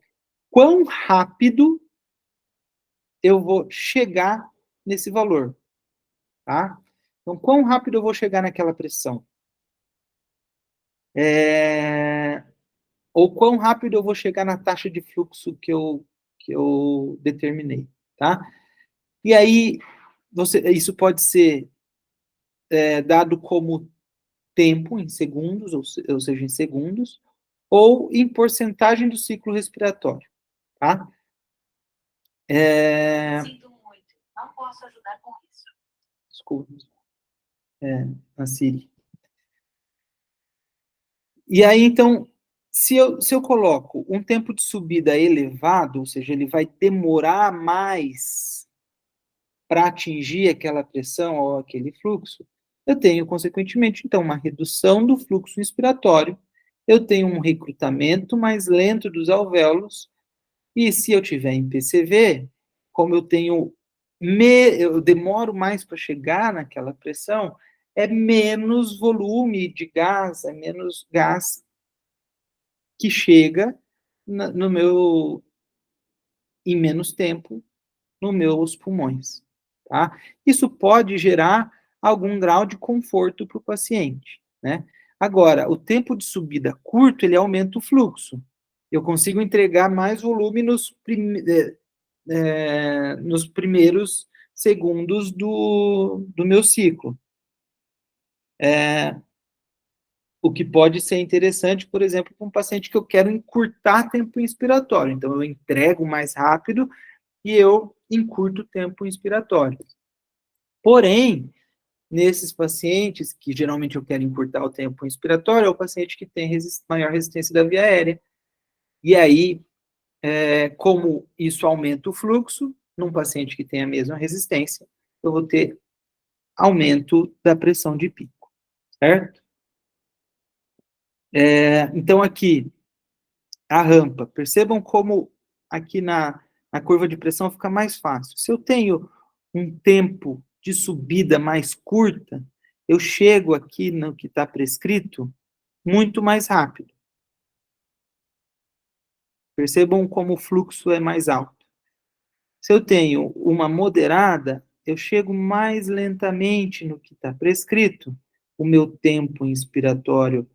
quão rápido eu vou chegar nesse valor, tá? Então, quão rápido eu vou chegar naquela pressão? Ou quão rápido eu vou chegar na taxa de fluxo que eu determinei, tá? E aí, isso pode ser dado como tempo em segundos, ou seja, em segundos, ou em porcentagem do ciclo respiratório, tá? Sinto muito, não posso ajudar com isso. Desculpa. A Siri. E aí, então, se eu coloco um tempo de subida elevado, ou seja, ele vai demorar mais para atingir aquela pressão ou aquele fluxo, eu tenho, consequentemente, então, uma redução do fluxo inspiratório, eu tenho um recrutamento mais lento dos alvéolos, e se eu tiver em PCV, como eu demoro mais para chegar naquela pressão, é menos volume de gás, é menos gás que chega no meu, em menos tempo, nos meus pulmões, tá? Isso pode gerar algum grau de conforto para o paciente, né? Agora, o tempo de subida curto, ele aumenta o fluxo. Eu consigo entregar mais volume nos primeiros segundos do meu ciclo. O que pode ser interessante, por exemplo, para um paciente que eu quero encurtar tempo inspiratório. Então, eu entrego mais rápido e eu encurto o tempo inspiratório. Porém, nesses pacientes, que geralmente eu quero encurtar o tempo inspiratório, é o paciente que tem maior resistência da via aérea. E aí, como isso aumenta o fluxo, num paciente que tem a mesma resistência, eu vou ter aumento da pressão de pico, certo? Então, aqui, a rampa. Percebam como aqui na curva de pressão fica mais fácil. Se eu tenho um tempo de subida mais curta, eu chego aqui no que está prescrito muito mais rápido. Percebam como o fluxo é mais alto. Se eu tenho uma moderada, eu chego mais lentamente no que está prescrito. O meu tempo inspiratório,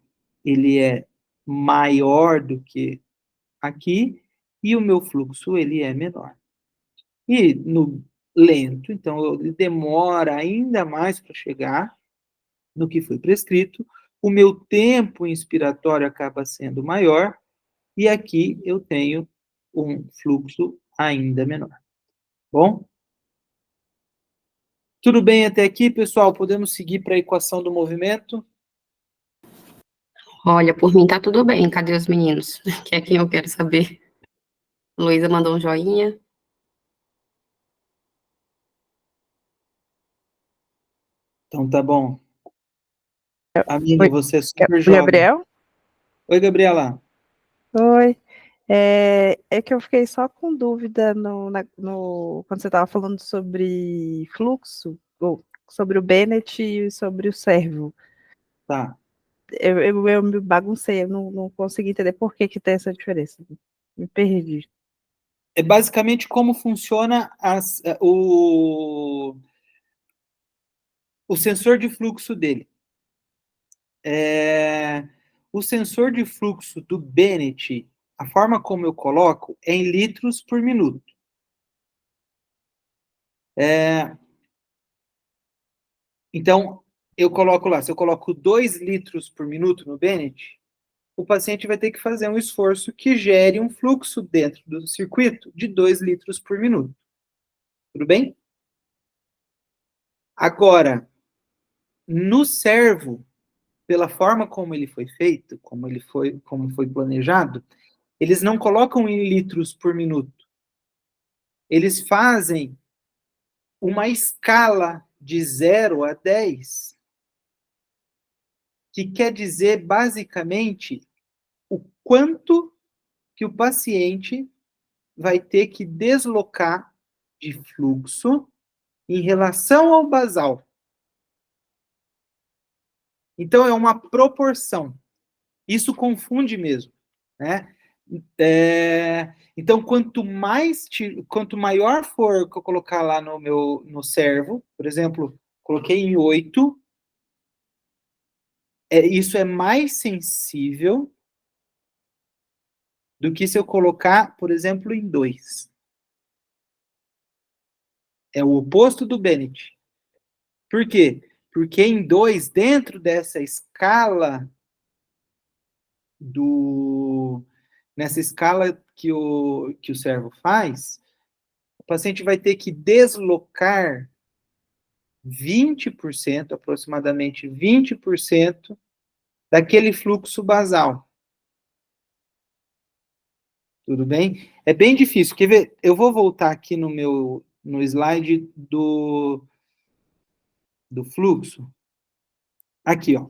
ele é maior do que aqui, e o meu fluxo, ele é menor. E no lento, então, ele demora ainda mais para chegar no que foi prescrito, o meu tempo inspiratório acaba sendo maior, e aqui eu tenho um fluxo ainda menor. Bom? Tudo bem até aqui, pessoal? Podemos seguir para a equação do movimento? Olha, por mim tá tudo bem. Cadê os meninos? Que é quem eu quero saber. Luísa mandou um joinha. Então tá bom. Aline, Oi, você é super oi, jovem. Gabriel? Oi, Gabriela. Oi. É que eu fiquei só com dúvida quando você estava falando sobre fluxo, ou sobre o Bennett e sobre o servo. Tá. Eu me baguncei, eu não consegui entender por que tem essa diferença. Me perdi. É basicamente como funciona o sensor de fluxo dele. O sensor de fluxo do Bennett, a forma como eu coloco é em litros por minuto. Então, eu coloco lá, se eu coloco 2 litros por minuto no Bennett, o paciente vai ter que fazer um esforço que gere um fluxo dentro do circuito de 2 litros por minuto. Tudo bem? Agora, no servo, pela forma como ele foi feito, como foi planejado, eles não colocam em litros por minuto. Eles fazem uma escala de 0 a 10, que quer dizer basicamente o quanto que o paciente vai ter que deslocar de fluxo em relação ao basal. Então, é uma proporção. Isso confunde mesmo, né? Então, quanto maior for que eu colocar lá no servo, por exemplo, coloquei em 8, isso é mais sensível do que se eu colocar, por exemplo, em 2. É o oposto do Bennett. Por quê? Porque em 2, dentro dessa escala nessa escala que o servo faz, o paciente vai ter que deslocar 20%, aproximadamente 20% daquele fluxo basal. Tudo bem? É bem difícil. Quer ver? Eu vou voltar aqui no slide do fluxo. Aqui, ó.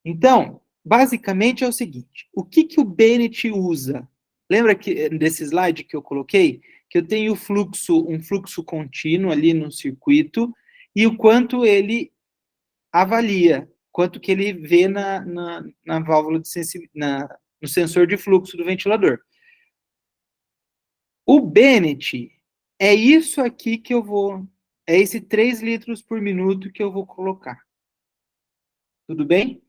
Então, basicamente é o seguinte: o que o Bennett usa? Lembra desse slide que eu coloquei? Que eu tenho um fluxo contínuo ali no circuito e o quanto ele avalia, quanto que ele vê na válvula de no sensor de fluxo do ventilador. O Bennett é isso aqui é esse 3 litros por minuto que eu vou colocar. Tudo bem?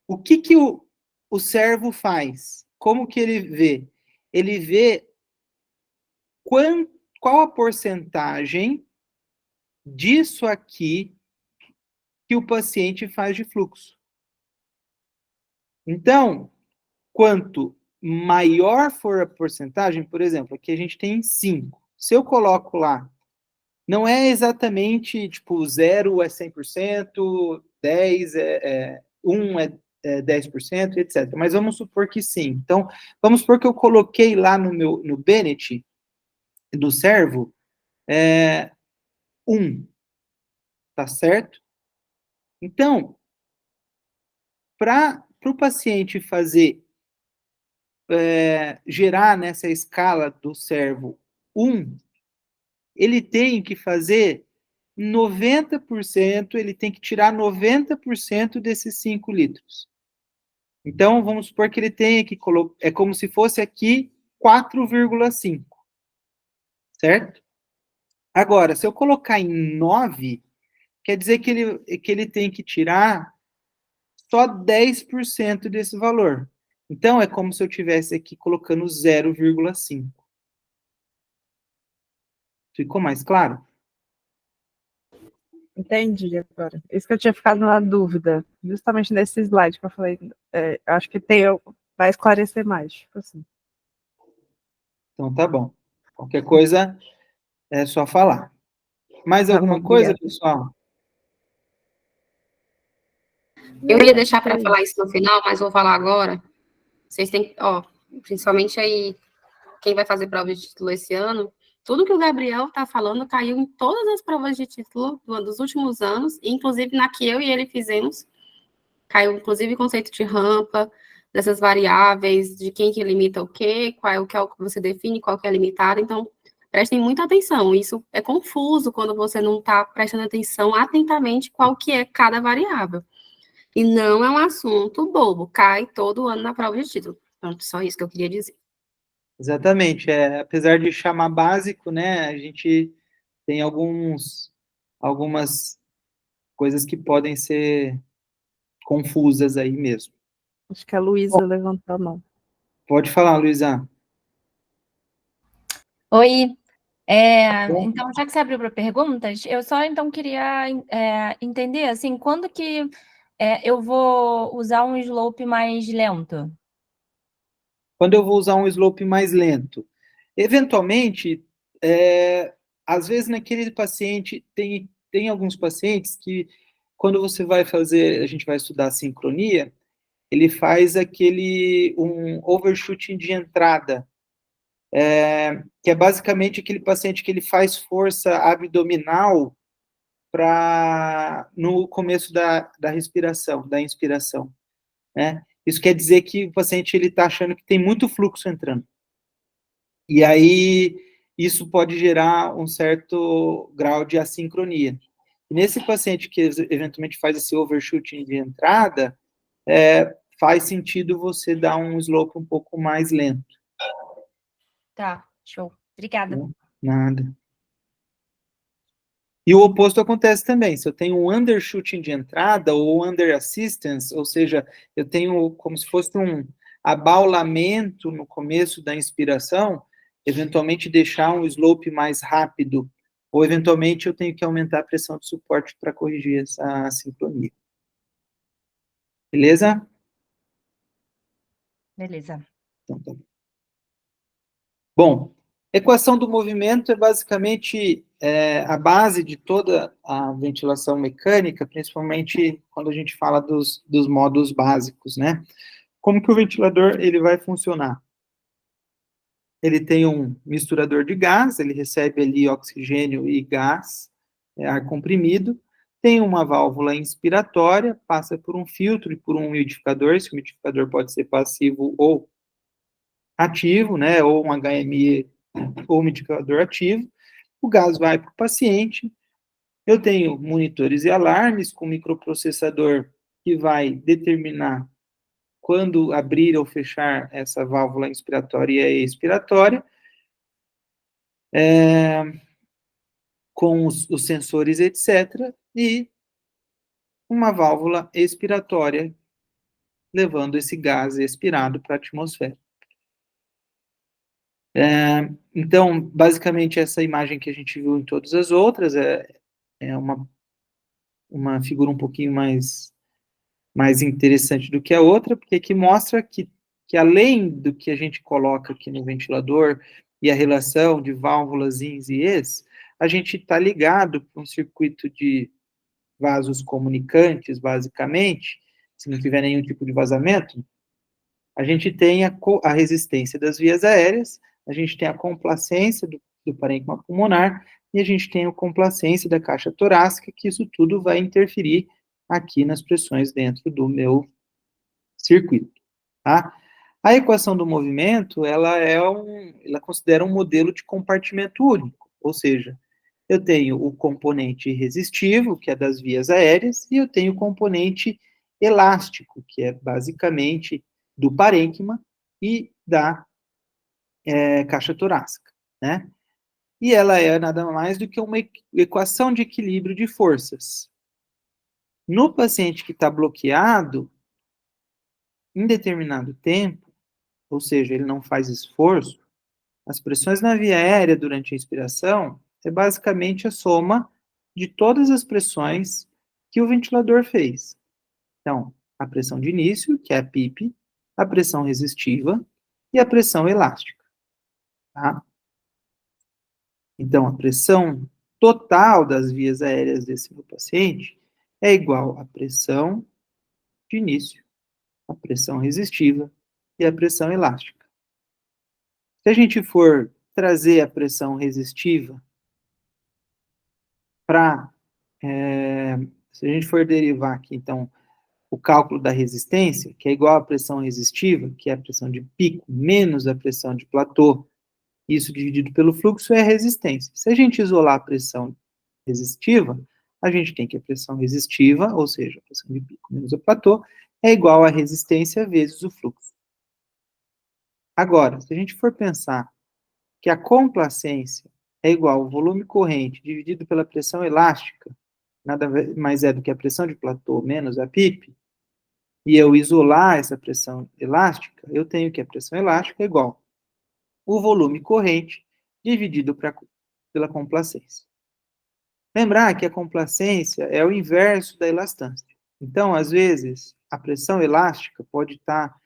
O que o servo faz? Como que ele vê? Ele vê qual a porcentagem disso aqui que o paciente faz de fluxo. Então, quanto maior for a porcentagem, por exemplo, aqui a gente tem 5. Se eu coloco lá, não é exatamente, tipo, 0 é 100%, 10 1 é 10%, etc. Mas vamos supor que sim. Então, vamos supor que eu coloquei lá no Bennett, do servo, 1, tá certo? Então, para o paciente gerar nessa escala do servo 1, ele tem que fazer 90%, ele tem que tirar 90% desses 5 litros. Então, vamos supor que ele tenha que colocar, é como se fosse aqui 4,5, certo? Agora, se eu colocar em 9, quer dizer que ele tem que tirar só 10% desse valor. Então, é como se eu tivesse aqui colocando 0,5. Ficou mais claro? Entendi agora. Isso que eu tinha ficado na dúvida, justamente nesse slide que eu falei, acho que vai esclarecer mais, tipo assim. Então, tá bom. Qualquer coisa, é só falar. Mais Tá bom, alguma coisa, obrigada. pessoal? Eu ia deixar para É falar isso. isso no final, mas vou falar agora. Vocês têm, ó, principalmente aí, quem vai fazer prova de título esse ano, tudo que o Gabriel tá falando caiu em todas as provas de título dos últimos anos, inclusive na que eu e ele fizemos, caiu inclusive o conceito de rampa, dessas variáveis, de quem que limita o quê, qual é o que você define, qual que é limitado, então prestem muita atenção, isso é confuso quando você não está prestando atenção atentamente qual que é cada variável. E não é um assunto bobo, cai todo ano na prova de título. Pronto, só isso que eu queria dizer. Exatamente. Apesar de chamar básico, né, a gente tem algumas coisas que podem ser confusas aí mesmo. Acho que a Luísa levantou a mão. Pode falar, Luísa. Oi, Bom, então, já que você abriu para perguntas, eu só então queria entender, assim, quando que eu vou usar um slope mais lento? quando eu vou usar um slope mais lento? Eventualmente, às vezes naquele paciente, tem alguns pacientes que, quando você vai fazer, a gente vai estudar sincronia, ele faz um overshooting de entrada, que é basicamente aquele paciente que ele faz força abdominal no começo da respiração, da inspiração, né? Isso quer dizer que o paciente ele está achando que tem muito fluxo entrando. E aí isso pode gerar um certo grau de assincronia. E nesse paciente que eventualmente faz esse overshooting de entrada, faz sentido você dar um slope um pouco mais lento. Tá, show. Obrigada. Nada. E o oposto acontece também. Se eu tenho um undershooting de entrada ou under assistance, ou seja, eu tenho como se fosse um abaulamento no começo da inspiração, eventualmente deixar um slope mais rápido, ou eventualmente eu tenho que aumentar a pressão de suporte para corrigir essa sincronia. Beleza? Beleza. Então, tá bom. Bom, equação do movimento é basicamente a base de toda a ventilação mecânica, principalmente quando a gente fala dos modos básicos, né? Como que o ventilador ele vai funcionar? Ele tem um misturador de gás, ele recebe ali oxigênio e gás, ar comprimido, tem uma válvula inspiratória, passa por um filtro e por um umidificador, esse umidificador pode ser passivo ou ativo, né, ou um HME ou umidificador ativo, o gás vai para o paciente, eu tenho monitores e alarmes com microprocessador que vai determinar quando abrir ou fechar essa válvula inspiratória e expiratória, com os sensores, etc., e uma válvula expiratória levando esse gás expirado para a atmosfera. Então, basicamente, essa imagem que a gente viu em todas as outras é uma figura um pouquinho mais interessante do que a outra, porque que mostra que além do que a gente coloca aqui no ventilador e a relação de válvulas ins e es, a gente está ligado para um circuito de vasos comunicantes, basicamente, se não tiver nenhum tipo de vazamento, a gente tem a resistência das vias aéreas, a gente tem a complacência do parênquima pulmonar e a gente tem a complacência da caixa torácica, que isso tudo vai interferir aqui nas pressões dentro do meu circuito, tá? A equação do movimento, ela considera um modelo de compartimento único, ou seja, eu tenho o componente resistivo, que é das vias aéreas, e eu tenho o componente elástico, que é basicamente do parênquima e da caixa torácica, né? E ela é nada mais do que uma equação de equilíbrio de forças. No paciente que está bloqueado, em determinado tempo, ou seja, ele não faz esforço, as pressões na via aérea durante a inspiração é basicamente a soma de todas as pressões que o ventilador fez. Então, a pressão de início, que é a PIP, a pressão resistiva e a pressão elástica. Tá? Então, a pressão total das vias aéreas desse meu paciente é igual à pressão de início, a pressão resistiva e a pressão elástica. Se a gente for trazer a pressão resistiva para... se a gente for derivar aqui, então, o cálculo da resistência, que é igual à pressão resistiva, que é a pressão de pico, menos a pressão de platô, isso dividido pelo fluxo é a resistência. Se a gente isolar a pressão resistiva, a gente tem que a pressão resistiva, ou seja, a pressão de pico menos o platô, é igual à resistência vezes o fluxo. Agora, se a gente for pensar que a complacência é igual ao volume corrente dividido pela pressão elástica, nada mais é do que a pressão de platô menos a PIP, e eu isolar essa pressão elástica, eu tenho que a pressão elástica é igual o volume corrente dividido pela complacência. Lembrar que a complacência é o inverso da elastância. Então, às vezes, a pressão elástica pode estar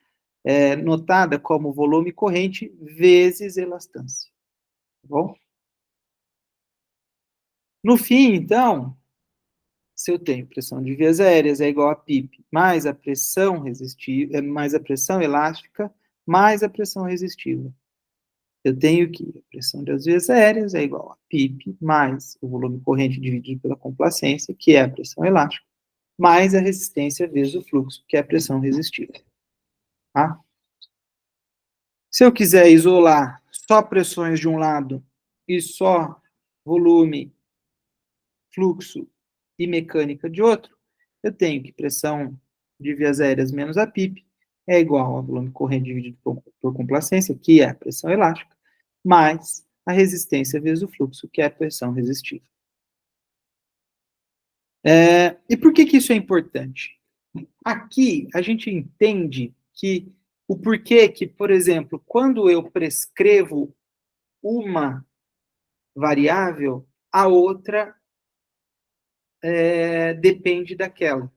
notada como volume corrente vezes elastância. Tá bom? No fim, então, se eu tenho pressão de vias aéreas é igual a PIP mais a pressão resistiva, mais a pressão elástica, mais a pressão resistiva. Eu tenho que a pressão das vias aéreas é igual a PIP mais o volume corrente dividido pela complacência, que é a pressão elástica, mais a resistência vezes o fluxo, que é a pressão resistiva. Tá? Se eu quiser isolar só pressões de um lado e só volume, fluxo e mecânica de outro, eu tenho que pressão de vias aéreas menos a PIP é igual ao volume corrente dividido por complacência, que é a pressão elástica, mais a resistência vezes o fluxo, que é a pressão resistiva. E por que isso é importante? Aqui a gente entende que o porquê que, por exemplo, quando eu prescrevo uma variável, a outra depende daquela.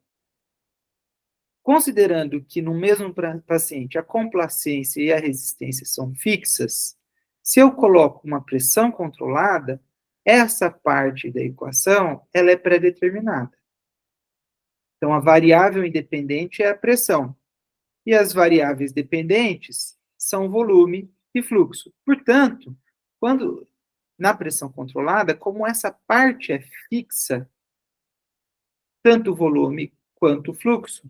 Considerando que no mesmo paciente a complacência e a resistência são fixas, se eu coloco uma pressão controlada, essa parte da equação ela é pré-determinada. Então, a variável independente é a pressão. E as variáveis dependentes são volume e fluxo. Portanto, quando na pressão controlada, como essa parte é fixa, tanto o volume quanto o fluxo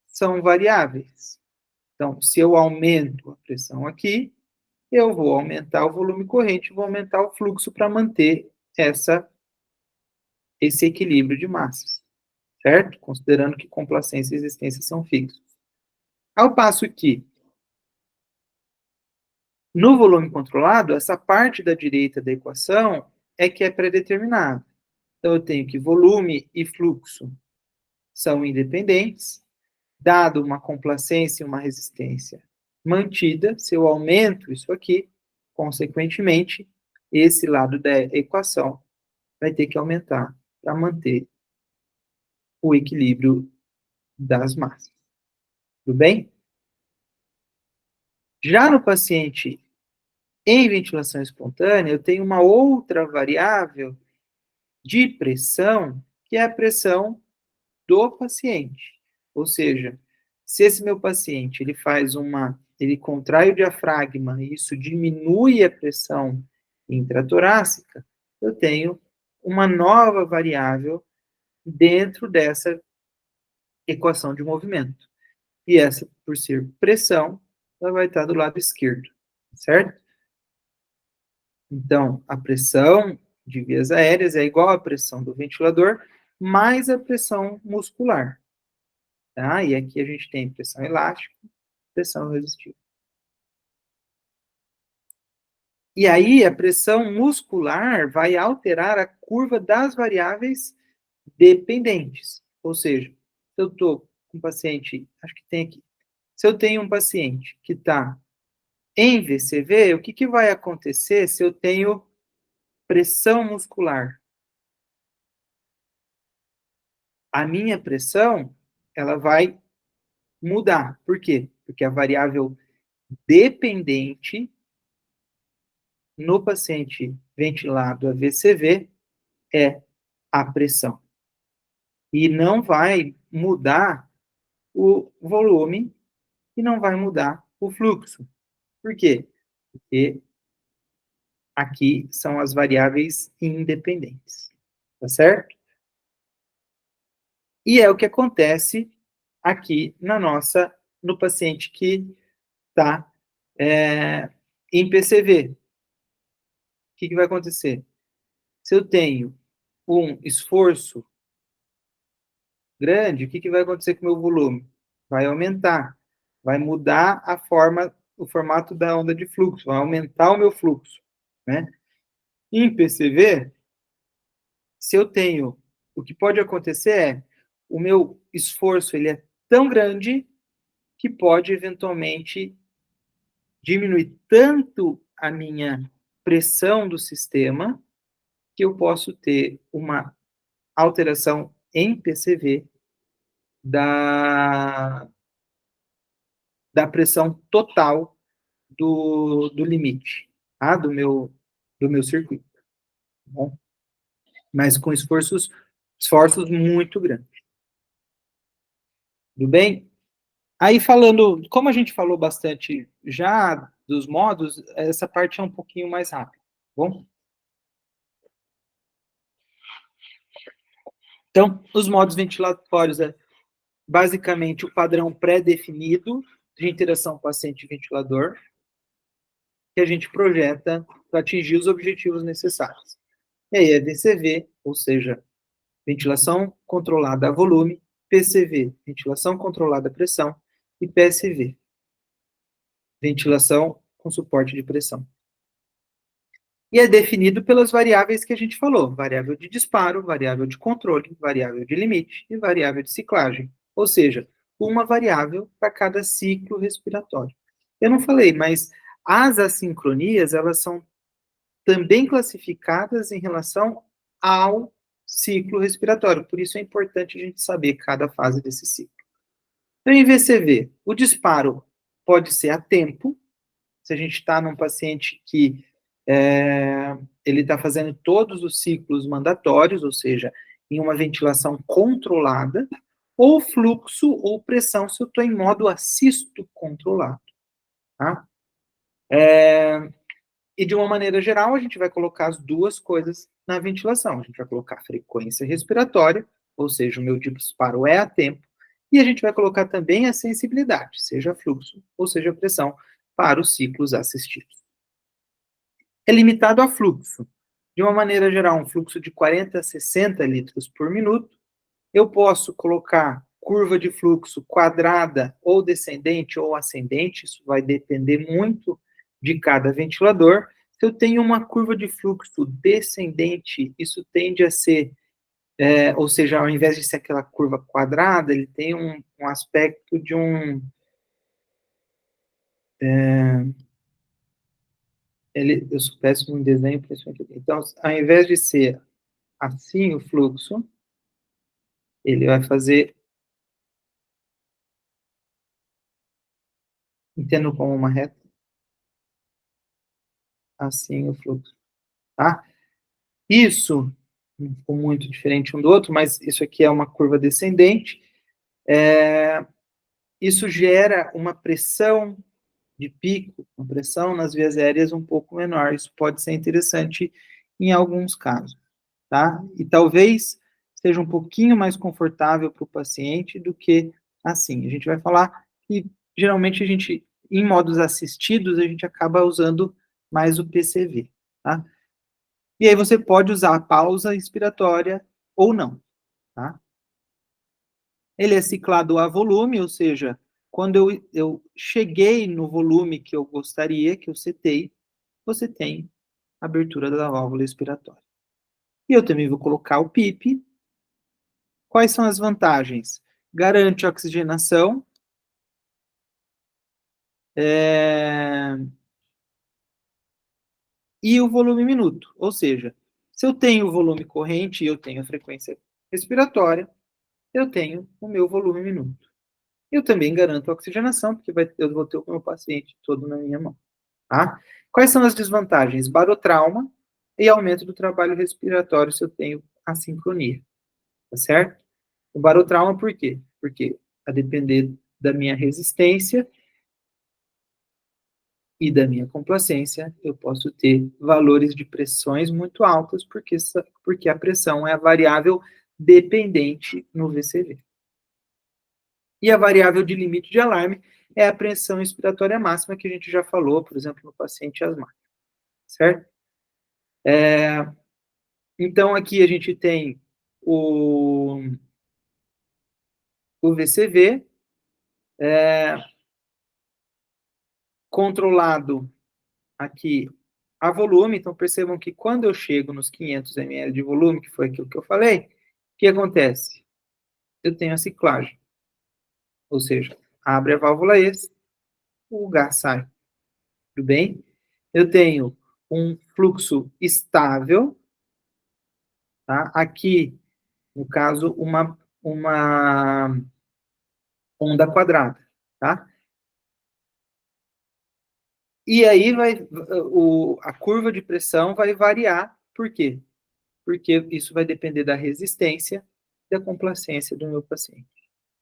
são variáveis. Então, se eu aumento a pressão aqui, eu vou aumentar o volume corrente, vou aumentar o fluxo para manter esse equilíbrio de massas, certo? Considerando que complacência e resistência são fixos. Ao passo que, no volume controlado, essa parte da direita da equação é que é pré-determinada. Então, eu tenho que volume e fluxo são independentes, dado uma complacência e uma resistência mantida, se eu aumento isso aqui, consequentemente, esse lado da equação vai ter que aumentar para manter o equilíbrio das massas. Tudo bem? Já no paciente em ventilação espontânea, eu tenho uma outra variável de pressão, que é a pressão do paciente. Ou seja, se esse meu paciente ele contrai o diafragma e isso diminui a pressão intratorácica, eu tenho uma nova variável dentro dessa equação de movimento. E essa, por ser pressão, ela vai estar do lado esquerdo, certo? Então, a pressão de vias aéreas é igual à pressão do ventilador mais a pressão muscular. tá? E aqui a gente tem pressão elástica, pressão resistiva. E aí, a pressão muscular vai alterar a curva das variáveis dependentes. Ou seja, se eu estou com um paciente, acho que tem aqui, se eu tenho um paciente que está em VCV, o que vai acontecer se eu tenho pressão muscular? A minha pressão, ela vai mudar. Por quê? Porque a variável dependente no paciente ventilado a VCV é a pressão. E não vai mudar o volume e não vai mudar o fluxo. Por quê? Porque aqui são as variáveis independentes. Tá certo? E é o que acontece aqui no paciente que está em PCV. O que vai acontecer? Se eu tenho um esforço grande, o que vai acontecer com o meu volume? Vai aumentar, vai mudar o formato da onda de fluxo, vai aumentar o meu fluxo, né? Em PCV, se eu tenho, o que pode acontecer é, o meu esforço ele é tão grande que pode eventualmente diminuir tanto a minha pressão do sistema que eu posso ter uma alteração em PCV da pressão total do limite, tá? do meu circuito. Tá bom? Mas com esforços muito grandes. Tudo bem? Aí falando, como a gente falou bastante já dos modos, essa parte é um pouquinho mais rápida, tá bom? Então, os modos ventilatórios é basicamente o padrão pré-definido de interação paciente-ventilador que a gente projeta para atingir os objetivos necessários. E aí é VCV, ou seja, ventilação controlada a volume, PCV, ventilação controlada a pressão, e PSV, ventilação com suporte de pressão. E é definido pelas variáveis que a gente falou, variável de disparo, variável de controle, variável de limite e variável de ciclagem. Ou seja, uma variável para cada ciclo respiratório. Eu não falei, mas as assincronias, elas são também classificadas em relação ao ciclo respiratório. Por isso é importante a gente saber cada fase desse ciclo. Então, em VCV, o disparo pode ser a tempo, se a gente está num paciente que ele está fazendo todos os ciclos mandatórios, ou seja, em uma ventilação controlada, ou fluxo ou pressão, se eu estou em modo assisto controlado. Tá? E de uma maneira geral, a gente vai colocar as duas coisas na ventilação. A gente vai colocar frequência respiratória, ou seja, o meu disparo é a tempo, e a gente vai colocar também a sensibilidade, seja fluxo ou seja pressão, para os ciclos assistidos. É limitado a fluxo. De uma maneira geral, um fluxo de 40 a 60 litros por minuto. Eu posso colocar curva de fluxo quadrada ou descendente ou ascendente, isso vai depender muito de cada ventilador. Se eu tenho uma curva de fluxo descendente, isso tende a ser, ou seja, ao invés de ser aquela curva quadrada, ele tem um aspecto de um... eu sou péssimo em desenho, por isso aqui. Então, ao invés de ser assim o fluxo, ele vai fazer, entendo como uma reta, assim o fluxo, tá? Isso não ficou muito diferente um do outro, mas isso aqui é uma curva descendente. Isso gera uma pressão de pico, uma pressão nas vias aéreas um pouco menor. Isso pode ser interessante em alguns casos, tá? E talvez seja um pouquinho mais confortável para o paciente do que assim. A gente vai falar que, geralmente, em modos assistidos, a gente acaba usando mais o PCV, tá? E aí você pode usar a pausa inspiratória ou não, tá? Ele é ciclado a volume, ou seja, quando eu cheguei no volume que eu gostaria, que eu setei, você tem abertura da válvula expiratória. E eu também vou colocar o PIP. Quais são as vantagens? Garante oxigenação, e o volume minuto. Ou seja, se eu tenho o volume corrente e eu tenho a frequência respiratória, eu tenho o meu volume minuto. Eu também garanto a oxigenação, porque eu vou ter o meu paciente todo na minha mão. Tá? Quais são as desvantagens? Barotrauma e aumento do trabalho respiratório se eu tenho assincronia. Tá certo? O barotrauma por quê? Porque, a depender da minha resistência e da minha complacência, eu posso ter valores de pressões muito altas, porque a pressão é a variável dependente no VCV. E a variável de limite de alarme é a pressão expiratória máxima, que a gente já falou, por exemplo, no paciente asmático, certo? Então, aqui a gente tem o VCV, controlado aqui a volume. Então, percebam que quando eu chego nos 500 ml de volume, que foi aquilo que eu falei, o que acontece? Eu tenho a ciclagem, ou seja, abre a válvula extra, o gás sai, tudo bem? Eu tenho um fluxo estável, tá? Aqui, no caso, uma onda quadrada, tá? E aí a curva de pressão vai variar, por quê? Porque isso vai depender da resistência e da complacência do meu paciente.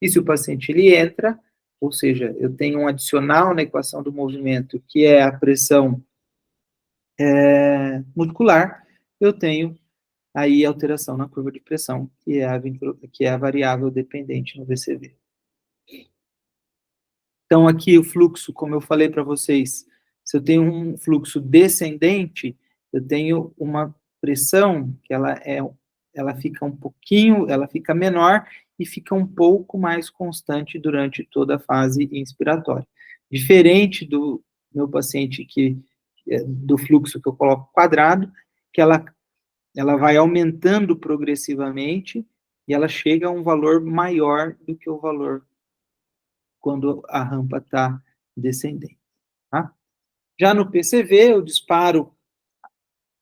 E se o paciente ele entra, ou seja, eu tenho um adicional na equação do movimento, que é a pressão muscular, eu tenho aí alteração na curva de pressão, que é a variável dependente no VCV. Então, aqui o fluxo, como eu falei para vocês, se eu tenho um fluxo descendente, eu tenho uma pressão que ela fica menor e fica um pouco mais constante durante toda a fase inspiratória. Diferente do meu paciente do fluxo que eu coloco quadrado, que ela vai aumentando progressivamente e ela chega a um valor maior do que o valor quando a rampa está descendente. Tá? Já no PCV, o disparo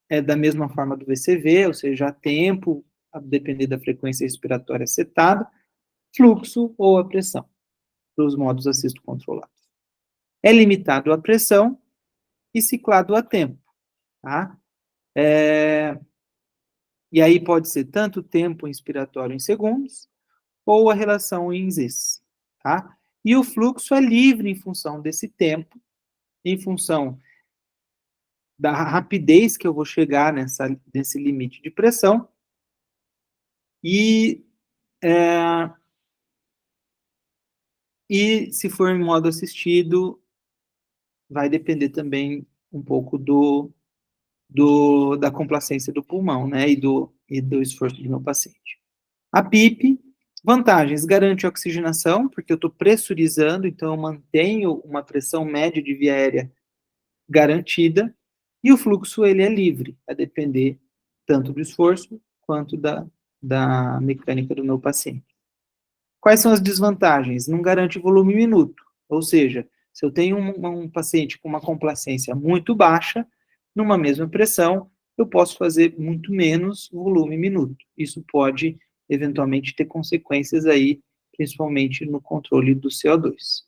é da mesma forma do VCV, ou seja, a tempo, a depender da frequência respiratória setada, fluxo ou a pressão, para os modos assisto controlados. É limitado à pressão e ciclado a tempo. Tá? E aí pode ser tanto tempo inspiratório em segundos, ou a relação em Zs. Tá? E o fluxo é livre em função desse tempo, em função da rapidez que eu vou chegar nesse limite de pressão, e se for em modo assistido, vai depender também um pouco da complacência do pulmão, né, e do esforço do meu paciente. A PIP, vantagens, garante oxigenação, porque eu estou pressurizando, então eu mantenho uma pressão média de via aérea garantida, e o fluxo ele é livre, a depender tanto do esforço quanto da mecânica do meu paciente. Quais são as desvantagens? Não garante volume minuto, ou seja, se eu tenho um paciente com uma complacência muito baixa, numa mesma pressão, eu posso fazer muito menos volume minuto. Isso pode, eventualmente, ter consequências aí, principalmente no controle do CO2.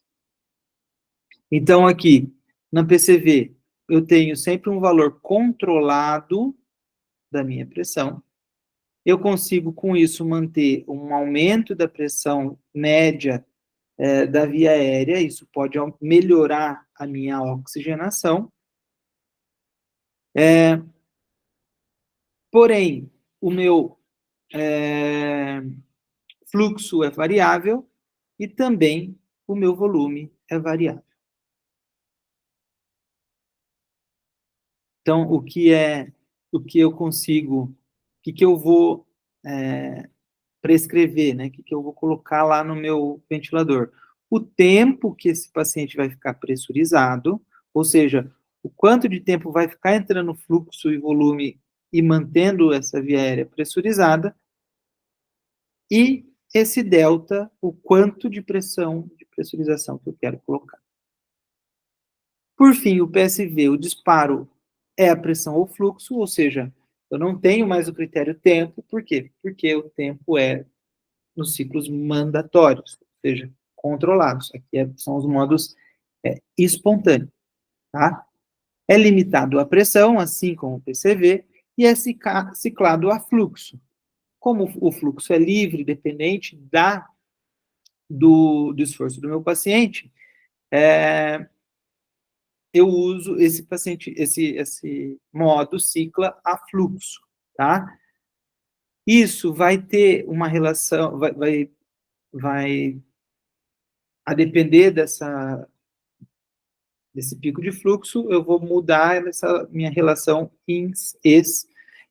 Então, aqui, na PCV, eu tenho sempre um valor controlado da minha pressão. Eu consigo, com isso, manter um aumento da pressão média da via aérea. Isso pode melhorar a minha oxigenação. Porém, o meu fluxo é variável e também o meu volume é variável. Então, o que eu consigo, o que eu vou prescrever, né? O que eu vou colocar lá no meu ventilador? O tempo que esse paciente vai ficar pressurizado, ou seja, o quanto de tempo vai ficar entrando fluxo e volume e mantendo essa via aérea pressurizada, e esse delta, o quanto de pressão, de pressurização que eu quero colocar. Por fim, o PSV, o disparo, é a pressão ou fluxo, ou seja, eu não tenho mais o critério tempo, por quê? Porque o tempo é nos ciclos mandatórios, ou seja, controlados. Aqui são os modos espontâneos, tá? É limitado à pressão, assim como o PCV, e é ciclado a fluxo. Como o fluxo é livre, dependente do esforço do meu paciente, eu uso esse modo cicla a fluxo, tá? Isso vai ter uma relação, vai a depender desse pico de fluxo, eu vou mudar essa minha relação ins-ex,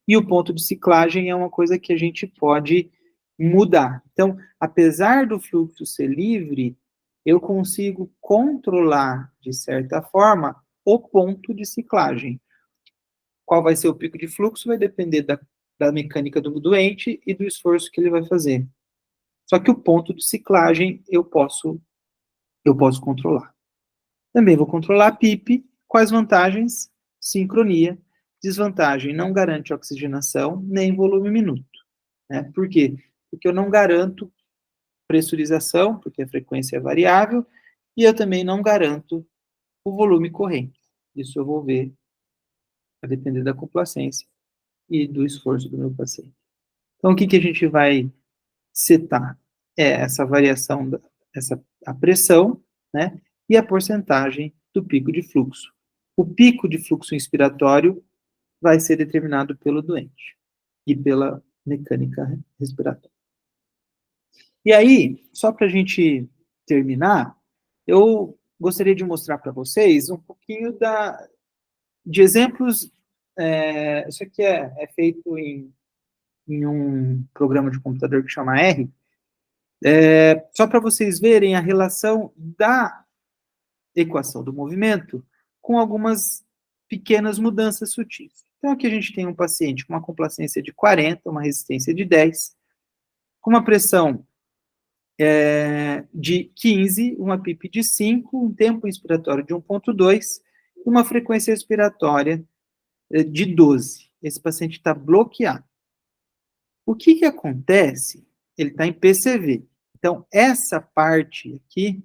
e o ponto de ciclagem é uma coisa que a gente pode mudar. Então, apesar do fluxo ser livre, eu consigo controlar, de certa forma, o ponto de ciclagem. Qual vai ser o pico de fluxo vai depender da mecânica do doente e do esforço que ele vai fazer. Só que o ponto de ciclagem eu posso controlar. Também vou controlar a PIP. Quais vantagens? Sincronia. Desvantagem, não garante oxigenação, nem volume minuto. Né? Por quê? Porque eu não garanto pressurização, porque a frequência é variável, e eu também não garanto o volume corrente. Isso eu vou ver a depender da complacência e do esforço do meu paciente. Então, o que a gente vai setar? Essa variação, a pressão, né? E a porcentagem do pico de fluxo. O pico de fluxo inspiratório vai ser determinado pelo doente e pela mecânica respiratória. E aí, só para a gente terminar, eu gostaria de mostrar para vocês um pouquinho de exemplos. Isso aqui é feito em um programa de computador que chama R, só para vocês verem a relação da equação do movimento com algumas pequenas mudanças sutis. Então, aqui a gente tem um paciente com uma complacência de 40, uma resistência de 10, com uma pressão de 15, uma PIP de 5, um tempo inspiratório de 1,2 e uma frequência respiratória de 12. Esse paciente está bloqueado. O que acontece? Ele está em PCV. Então, essa parte aqui,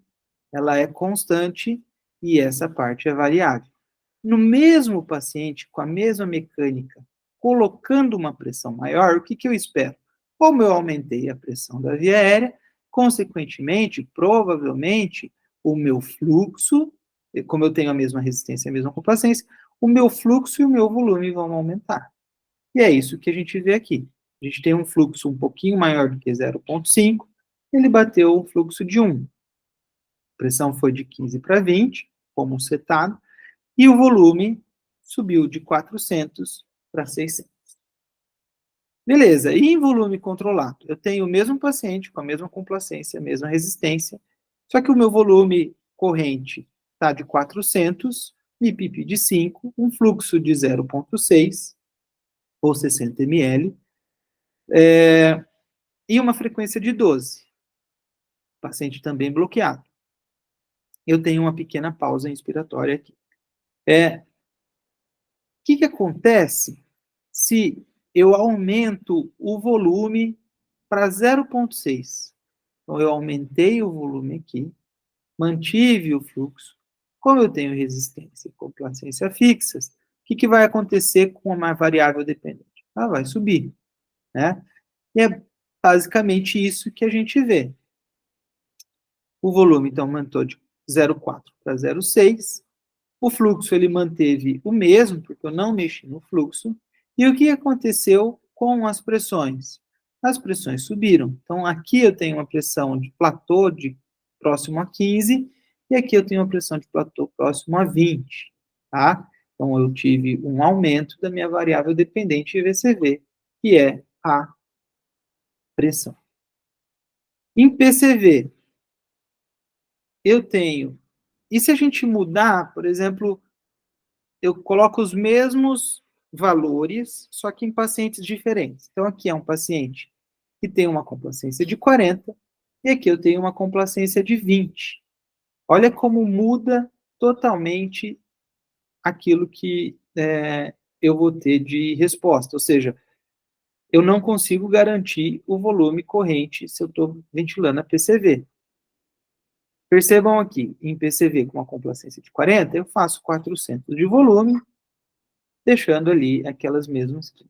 ela é constante e essa parte é variável. No mesmo paciente, com a mesma mecânica, colocando uma pressão maior, o que eu espero? Como eu aumentei a pressão da via aérea, consequentemente, provavelmente, o meu fluxo, como eu tenho a mesma resistência, a mesma complacência, o meu fluxo e o meu volume vão aumentar. E é isso que a gente vê aqui. A gente tem um fluxo um pouquinho maior do que 0,5, ele bateu um fluxo de 1. A pressão foi de 15 para 20, como setado, e o volume subiu de 400 para 600. Beleza, e em volume controlado? Eu tenho o mesmo paciente, com a mesma complacência, a mesma resistência, só que o meu volume corrente está de 400, MIPIP de 5, um fluxo de 0,6, ou 60 ml, e uma frequência de 12. O paciente também bloqueado. Eu tenho uma pequena pausa inspiratória aqui. O que acontece se eu aumento o volume para 0,6? Então, eu aumentei o volume aqui, mantive o fluxo. Como eu tenho resistência e complacência fixas, o que vai acontecer com uma variável dependente? Ela vai subir, né? E é basicamente isso que a gente vê. O volume, então, aumentou de 0,4 para 0,6. O fluxo, ele manteve o mesmo, porque eu não mexi no fluxo. E o que aconteceu com as pressões? As pressões subiram. Então, aqui eu tenho uma pressão de platô de próximo a 15, e aqui eu tenho uma pressão de platô próximo a 20, tá? Então, eu tive um aumento da minha variável dependente de VCV, que é a pressão. Em PCV, eu tenho... E se a gente mudar, por exemplo, eu coloco os mesmos valores, só que em pacientes diferentes. Então, aqui é um paciente que tem uma complacência de 40, e aqui eu tenho uma complacência de 20. Olha como muda totalmente aquilo que eu vou ter de resposta. Ou seja, eu não consigo garantir o volume corrente se eu estou ventilando a PCV. Percebam aqui, em PCV com uma complacência de 40, eu faço 400 de volume, deixando ali aquelas mesmas 15.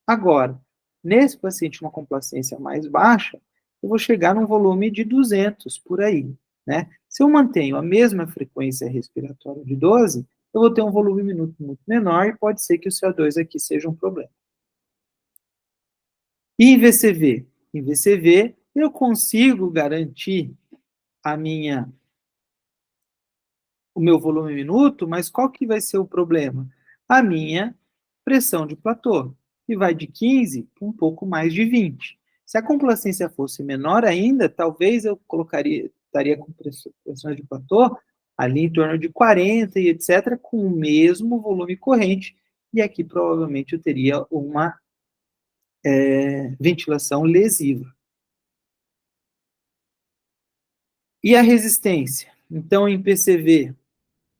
Agora, nesse paciente com uma complacência mais baixa, eu vou chegar num volume de 200 por aí, né? Se eu mantenho a mesma frequência respiratória de 12, eu vou ter um volume minuto muito menor e pode ser que o CO2 aqui seja um problema. E em VCV? Em VCV, eu consigo garantir o meu volume minuto, mas qual que vai ser o problema? A minha pressão de platô, que vai de 15 para um pouco mais de 20. Se a complacência fosse menor ainda, talvez eu estaria com pressões de platô ali em torno de 40 e etc., com o mesmo volume corrente, e aqui provavelmente eu teria uma ventilação lesiva. E a resistência? Então, em PCV,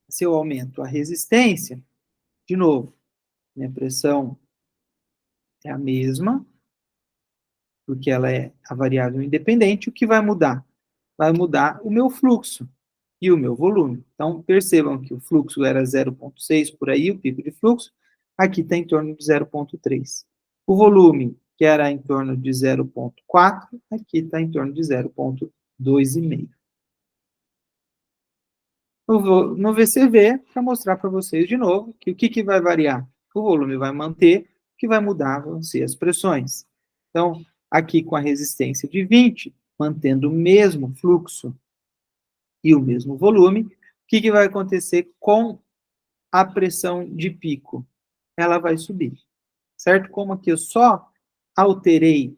se eu aumento a resistência, de novo, minha pressão é a mesma, porque ela é a variável independente. O que vai mudar? Vai mudar o meu fluxo e o meu volume. Então, percebam que o fluxo era 0,6 por aí, o pico de fluxo, aqui está em torno de 0,3. O volume, que era em torno de 0,4, aqui está em torno de 0,2,5. No VCV, para mostrar para vocês de novo, que o que vai variar? O volume vai manter, o que vai mudar vão ser as pressões. Então, aqui com a resistência de 20, mantendo o mesmo fluxo e o mesmo volume, o que vai acontecer com a pressão de pico? Ela vai subir, certo? Como aqui eu só alterei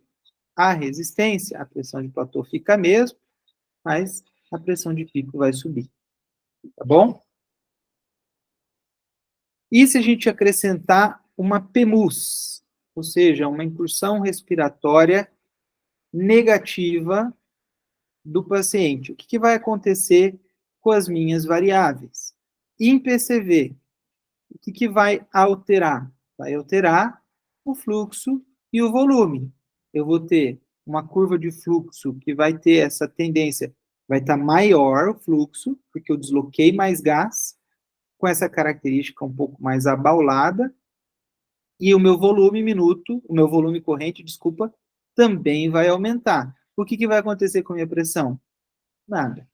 a resistência, a pressão de platô fica a mesma, mas a pressão de pico vai subir, tá bom? E se a gente acrescentar uma PEMUS, ou seja, uma incursão respiratória negativa do paciente, o que vai acontecer com as minhas variáveis? Em PCV, o que vai alterar? Vai alterar o fluxo e o volume. Eu vou ter uma curva de fluxo que vai ter essa tendência, vai estar maior o fluxo, porque eu desloquei mais gás, com essa característica um pouco mais abaulada, e o meu volume minuto, o meu volume corrente, desculpa, também vai aumentar. O que vai acontecer com a minha pressão? Nada.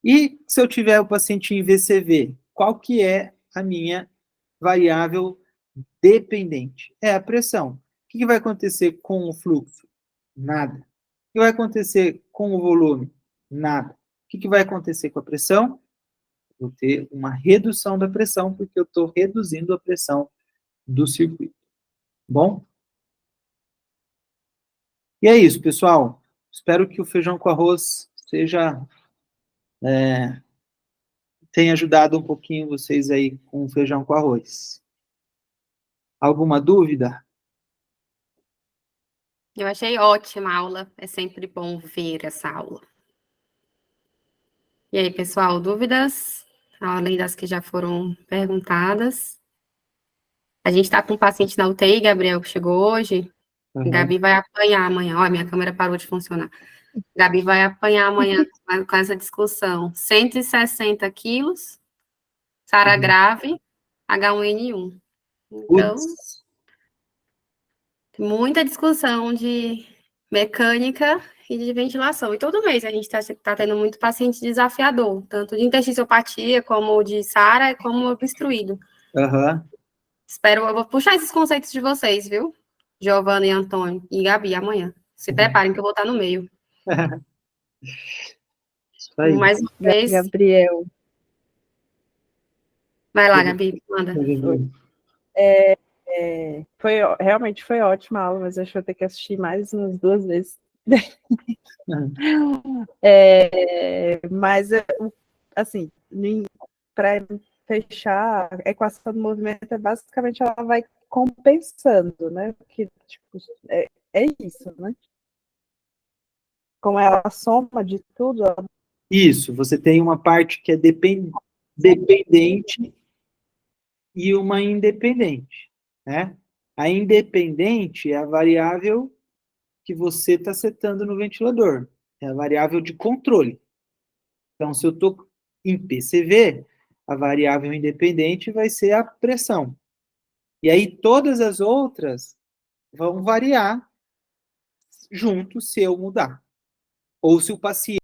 E se eu tiver o paciente em VCV, qual que é a minha variável dependente? É a pressão. O que vai acontecer com o fluxo? Nada. O que vai acontecer com o volume? Nada. O que vai acontecer com a pressão? Vou ter uma redução da pressão, porque eu estou reduzindo a pressão do circuito. Bom? E é isso, pessoal. Espero que o feijão com arroz tenha ajudado um pouquinho vocês aí com o feijão com arroz. Alguma dúvida? Eu achei ótima a aula. É sempre bom ver essa aula. E aí, pessoal, dúvidas? Além das que já foram perguntadas. A gente está com um paciente na UTI, Gabriel, que chegou hoje. Uhum. Gabi vai apanhar amanhã. Olha, minha câmera parou de funcionar. Gabi vai apanhar amanhã com essa discussão. 160 quilos, SARA grave, H1N1. Então, muita discussão de mecânica e de ventilação. E todo mês a gente está tendo muito paciente desafiador, tanto de intestinopatia, como de SARA, como obstruído. Uhum. Eu vou puxar esses conceitos de vocês, viu? Giovana e Antônio e Gabi, amanhã. Se preparem que eu vou estar no meio. Isso aí. Mais uma vez. Gabriel. Vai lá, Gabi, manda. Realmente foi ótima a aula, mas acho que vou ter que assistir mais umas 2 vezes. Mas, assim, para fechar, a equação do movimento basicamente ela vai compensando, né? Porque, tipo, é isso, né? Como ela soma de tudo, Isso, você tem uma parte que é dependente e uma independente, né? A independente é a variável que você está setando no ventilador, é a variável de controle. Então, se eu estou em PCV, a variável independente vai ser a pressão. E aí todas as outras vão variar junto se eu mudar. Ou se o paciente